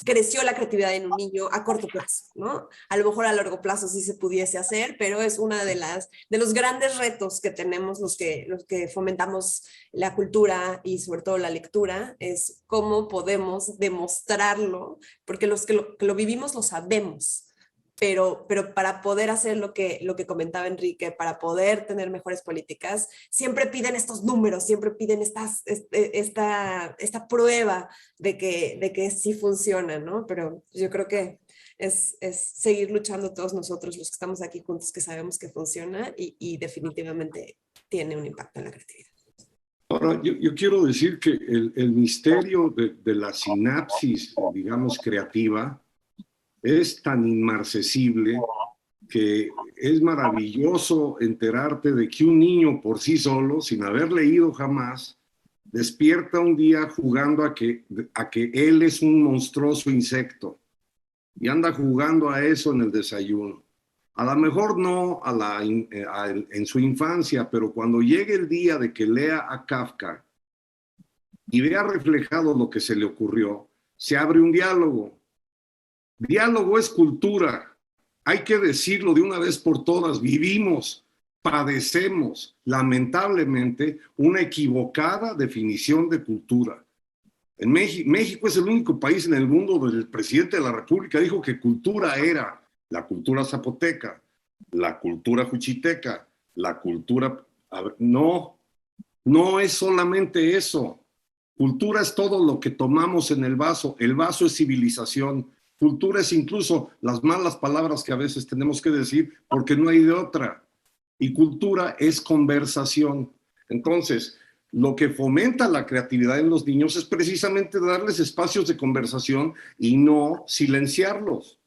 creció la creatividad en un niño a corto plazo, ¿no? A lo mejor a largo plazo sí se pudiese hacer, pero es una de los grandes retos que tenemos los que fomentamos la cultura y sobre todo la lectura, es cómo podemos demostrarlo, porque los que lo vivimos lo sabemos. Pero para poder hacer lo que comentaba Enrique, para poder tener mejores políticas, siempre piden estos números, siempre piden esta prueba de que sí funciona, ¿no? Pero yo creo que es seguir luchando todos nosotros, los que estamos aquí juntos, que sabemos que funciona y definitivamente tiene un impacto en la creatividad. Ahora, yo quiero decir que el misterio de la sinapsis, digamos, creativa, es tan inmarcesible que es maravilloso enterarte de que un niño por sí solo, sin haber leído jamás, despierta un día jugando a que él es un monstruoso insecto y anda jugando a eso en el desayuno. A lo mejor no en su infancia, pero cuando llegue el día de que lea a Kafka y vea reflejado lo que se le ocurrió, se abre un diálogo. Diálogo es cultura, hay que decirlo de una vez por todas, padecemos lamentablemente una equivocada definición de cultura. En México es el único país en el mundo donde el presidente de la República dijo que cultura era la cultura zapoteca, la cultura juchiteca, la cultura... No es solamente eso. Cultura es todo lo que tomamos en el vaso es civilización. Cultura es incluso las malas palabras que a veces tenemos que decir porque no hay de otra. Y cultura es conversación. Entonces, lo que fomenta la creatividad en los niños es precisamente darles espacios de conversación y no silenciarlos.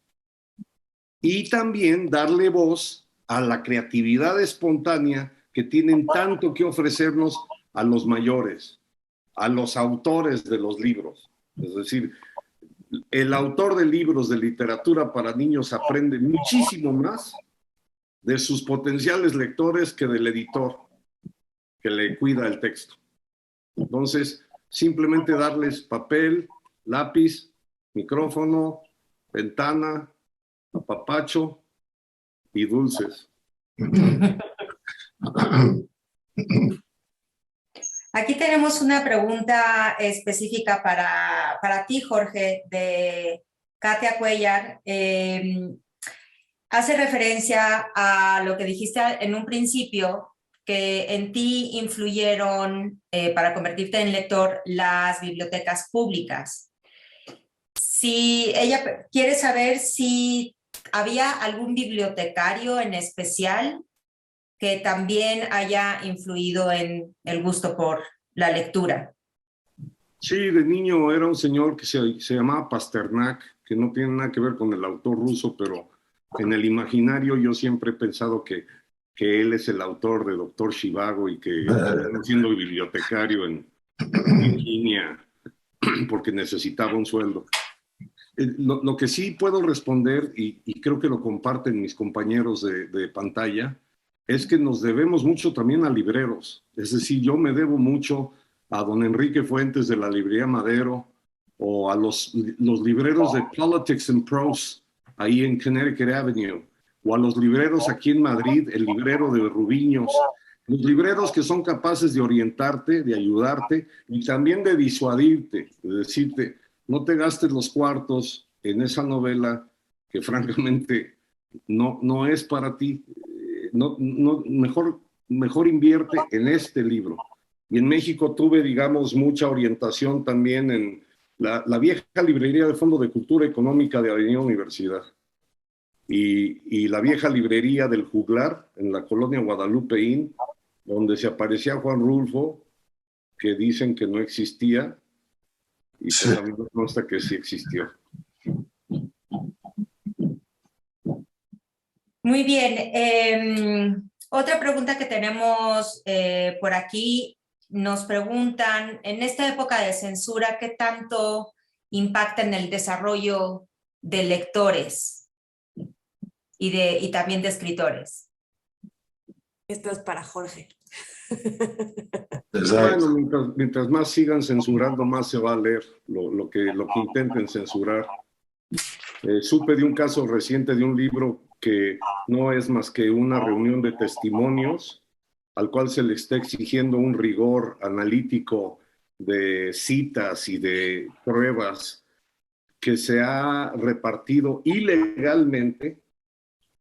Y también darle voz a la creatividad espontánea que tienen tanto que ofrecernos a los mayores, a los autores de los libros. Es decir, el autor de libros de literatura para niños aprende muchísimo más de sus potenciales lectores que del editor que le cuida el texto. Entonces, simplemente darles papel, lápiz, micrófono, ventana, apapacho y dulces. Aquí tenemos una pregunta específica para ti, Jorge, de Katia Cuellar. Hace referencia a lo que dijiste en un principio, que en ti influyeron para convertirte en lector las bibliotecas públicas. Si ella quiere saber si había algún bibliotecario en especial que también haya influido en el gusto por la lectura. Sí, de niño era un señor que se llamaba Pasternak, que no tiene nada que ver con el autor ruso, pero en el imaginario yo siempre he pensado que él es el autor de Doctor Zhivago y que está siendo bibliotecario en Virginia porque necesitaba un sueldo. Lo que sí puedo responder, y creo que lo comparten mis compañeros de pantalla, es que nos debemos mucho también a libreros. Es decir, yo me debo mucho a don Enrique Fuentes de la librería Madero o a los libreros de Politics and Prose ahí en Connecticut Avenue, o a los libreros aquí en Madrid, el librero de Rubiños, los libreros que son capaces de orientarte, de ayudarte y también de disuadirte, de decirte, no te gastes los cuartos en esa novela que francamente no es para ti. Mejor invierte en este libro. Y en México tuve, digamos, mucha orientación también en la vieja librería de Fondo de Cultura Económica de Avenida Universidad y la vieja librería del Juglar en la colonia Guadalupeín, donde se aparecía Juan Rulfo, que dicen que no existía, y pues a mí me consta que sí existió. Muy bien. Otra pregunta que tenemos por aquí, nos preguntan, en esta época de censura, ¿qué tanto impacta en el desarrollo de lectores y también de escritores? Esto es para Jorge. Bueno, mientras más sigan censurando, más se va a leer lo que intenten censurar. Supe de un caso reciente de un libro que no es más que una reunión de testimonios al cual se le está exigiendo un rigor analítico de citas y de pruebas que se ha repartido ilegalmente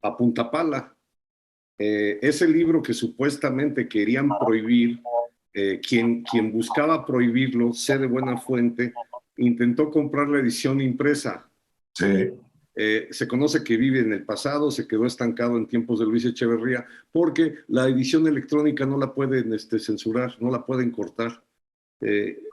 a punta pala. Ese libro que supuestamente querían prohibir, quien buscaba prohibirlo, sé de buena fuente, intentó comprar la edición impresa. Sí. Se conoce que vive en el pasado, se quedó estancado en tiempos de Luis Echeverría, porque la edición electrónica no la pueden censurar, no la pueden cortar.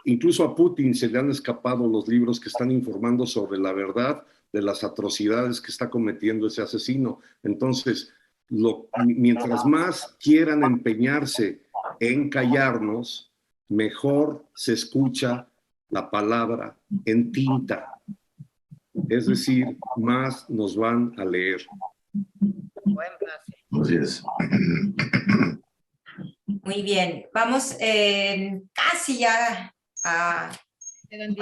Incluso a Putin se le han escapado los libros que están informando sobre la verdad de las atrocidades que está cometiendo ese asesino. Entonces, mientras más quieran empeñarse en callarnos, mejor se escucha la palabra en tinta. Es decir, más nos van a leer. Buen frase. Así es. Muy bien, vamos casi ya a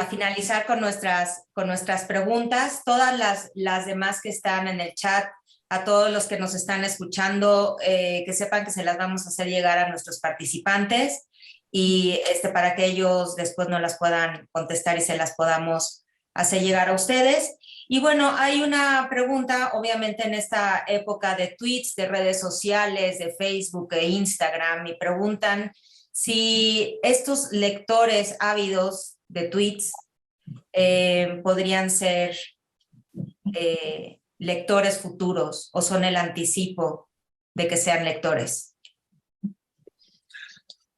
finalizar con nuestras preguntas. Todas las demás que están en el chat, a todos los que nos están escuchando, que sepan que se las vamos a hacer llegar a nuestros participantes y para que ellos después no las puedan contestar y se las podamos hacer llegar a ustedes. Y bueno, hay una pregunta, obviamente en esta época de tweets, de redes sociales, de Facebook e Instagram, y preguntan si estos lectores ávidos de tweets podrían ser lectores futuros o son el anticipo de que sean lectores.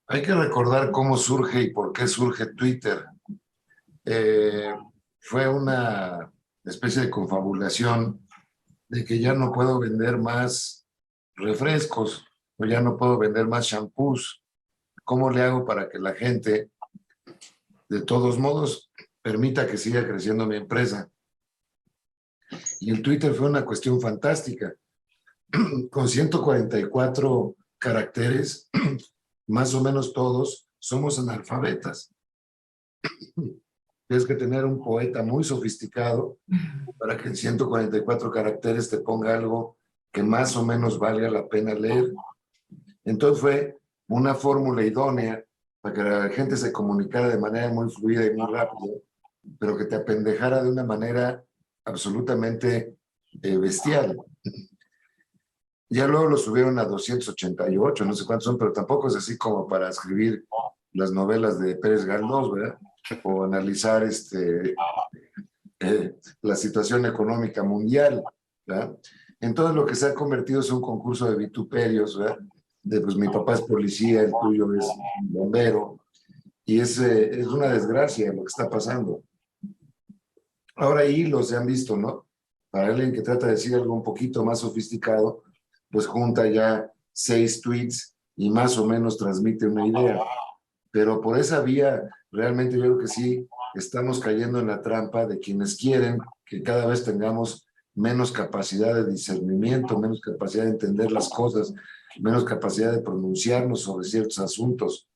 Hay que recordar cómo surge y por qué surge Twitter. Fue una especie de confabulación de que ya no puedo vender más refrescos o ya no puedo vender más shampoos. ¿Cómo le hago para que la gente, de todos modos, permita que siga creciendo mi empresa? Y el Twitter fue una cuestión fantástica. Con 144 caracteres, más o menos todos somos analfabetas. Tienes que tener un poeta muy sofisticado para que en 144 caracteres te ponga algo que más o menos valga la pena leer. Entonces fue una fórmula idónea para que la gente se comunicara de manera muy fluida y muy rápida, pero que te apendejara de una manera absolutamente bestial. Ya luego lo subieron a 288, no sé cuántos son, pero tampoco es así como para escribir las novelas de Pérez Galdós, ¿verdad? O analizar la situación económica mundial, ¿verdad? Entonces lo que se ha convertido es un concurso de vituperios, ¿verdad? De pues mi papá es policía, el tuyo es bombero, y es una desgracia lo que está pasando. Ahora ahí los se han visto, ¿no? Para alguien que trata de decir algo un poquito más sofisticado, pues junta ya 6 tweets y más o menos transmite una idea. Pero por esa vía, realmente yo creo que sí estamos cayendo en la trampa de quienes quieren que cada vez tengamos menos capacidad de discernimiento, menos capacidad de entender las cosas, menos capacidad de pronunciarnos sobre ciertos asuntos.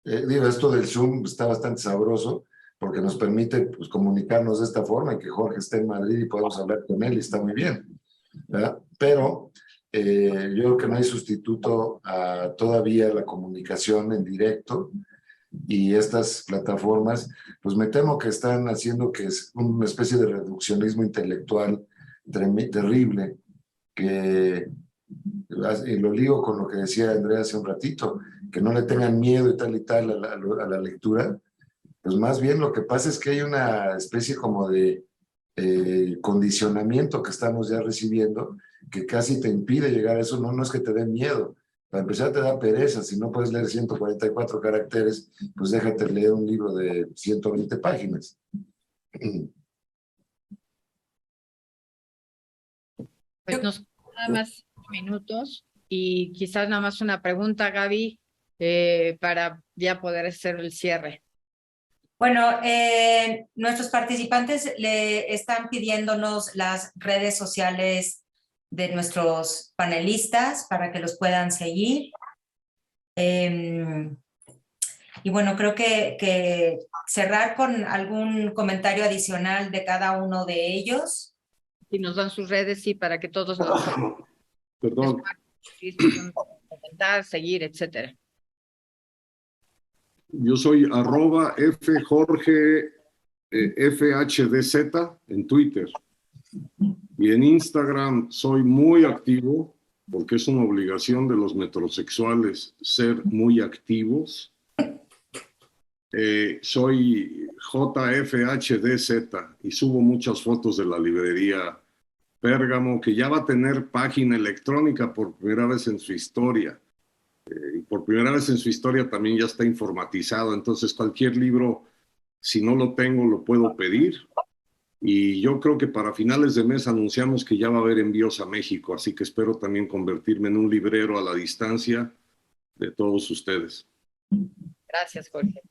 Digo, esto del Zoom está bastante sabroso porque nos permite pues, comunicarnos de esta forma y que Jorge esté en Madrid y podamos hablar con él y está muy bien, ¿verdad? Pero yo creo que no hay sustituto a todavía la comunicación en directo, y estas plataformas, pues me temo que están haciendo que es una especie de reduccionismo intelectual terrible, que, y lo ligo con lo que decía Andrea hace un ratito, que no le tengan miedo y tal a la lectura. Pues más bien lo que pasa es que hay una especie como de condicionamiento que estamos ya recibiendo, que casi te impide llegar a eso. No es que te dé miedo, para empezar te da pereza. Si no puedes leer 144 caracteres, pues déjate leer un libro de 120 páginas. Pues nos quedan nada más 5 minutos y quizás nada más una pregunta, Gaby, para ya poder hacer el cierre. Bueno, nuestros participantes le están pidiéndonos las redes sociales de nuestros panelistas para que los puedan seguir. Y bueno, creo que cerrar con algún comentario adicional de cada uno de ellos. Si nos dan sus redes, sí, para que todos los Perdón. comentar, seguir, etcétera. Yo soy @FJorge FHDZ en Twitter. Y en Instagram soy muy activo, porque es una obligación de los metrosexuales ser muy activos. Soy JFHDZ y subo muchas fotos de la librería Pérgamo, que ya va a tener página electrónica por primera vez en su historia. Y por primera vez en su historia también ya está informatizado. Entonces cualquier libro, si no lo tengo, lo puedo pedir. Y yo creo que para finales de mes anunciamos que ya va a haber envíos a México, así que espero también convertirme en un librero a la distancia de todos ustedes. Gracias, Jorge.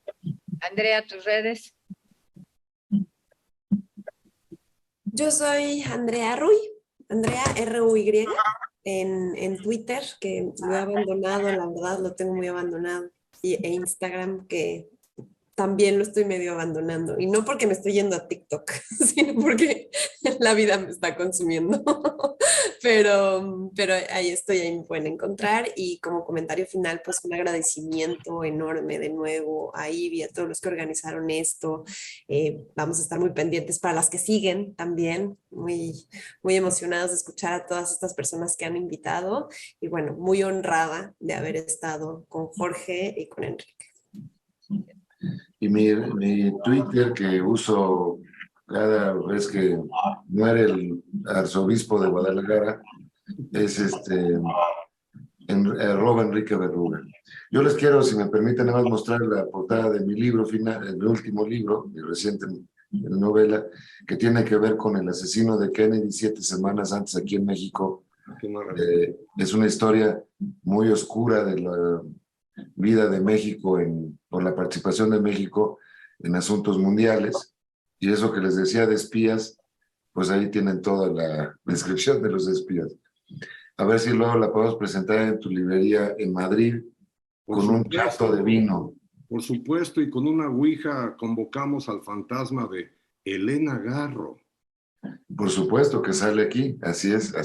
Andrea, tus redes. Yo soy Andrea Ruy, Andrea RUY, en Twitter, que lo he abandonado, la verdad lo tengo muy abandonado, e Instagram, que también lo estoy medio abandonando, y no porque me estoy yendo a TikTok, sino porque la vida me está consumiendo. Pero ahí estoy, ahí me pueden encontrar. Y como comentario final, pues un agradecimiento enorme de nuevo a Ivy, a todos los que organizaron esto. Vamos a estar muy pendientes para las que siguen también, muy emocionadas de escuchar a todas estas personas que han invitado, y bueno, muy honrada de haber estado con Jorge y con Enrique. Y mi Twitter, que uso cada vez que muere el arzobispo de Guadalajara, es @Enrique Berruga. Yo les quiero, si me permiten, nada más mostrar la portada de mi libro final, el último libro, mi reciente novela, que tiene que ver con el asesino de Kennedy 7 semanas antes aquí en México. Es una historia muy oscura de la vida de México por la participación de México en asuntos mundiales, y eso que les decía de espías, pues ahí tienen toda la descripción de los espías. A ver si luego la podemos presentar en tu librería en Madrid con un plato de vino. Por supuesto, y con una ouija convocamos al fantasma de Elena Garro. Por supuesto que sale aquí, así es,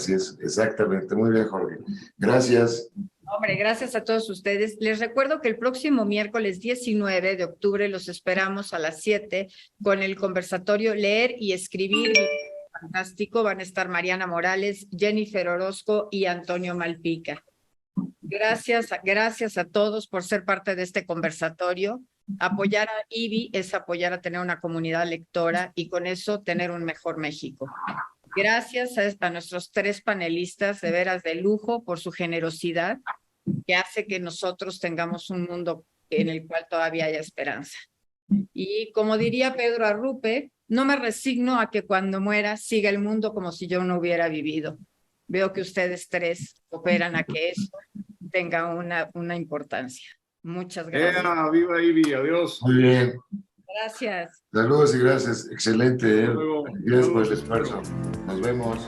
exactamente. Muy bien, Jorge. Gracias. Hombre, gracias a todos ustedes. Les recuerdo que el próximo miércoles 19 de octubre los esperamos a las 7 con el conversatorio Leer y Escribir. Fantástico. Van a estar Mariana Morales, Jennifer Orozco y Antonio Malpica. Gracias a todos por ser parte de este conversatorio. Apoyar a IBI es apoyar a tener una comunidad lectora y con eso tener un mejor México. Gracias a nuestros 3 panelistas, de veras de lujo, por su generosidad, que hace que nosotros tengamos un mundo en el cual todavía haya esperanza. Y como diría Pedro Arrupe, no me resigno a que cuando muera siga el mundo como si yo no hubiera vivido. Veo que ustedes 3 cooperan a que eso tenga una importancia. Muchas gracias. ¡Viva IBI! Adiós. Muy bien. Gracias. Saludos y gracias. Excelente. Hasta luego. Gracias por el esfuerzo. Nos vemos.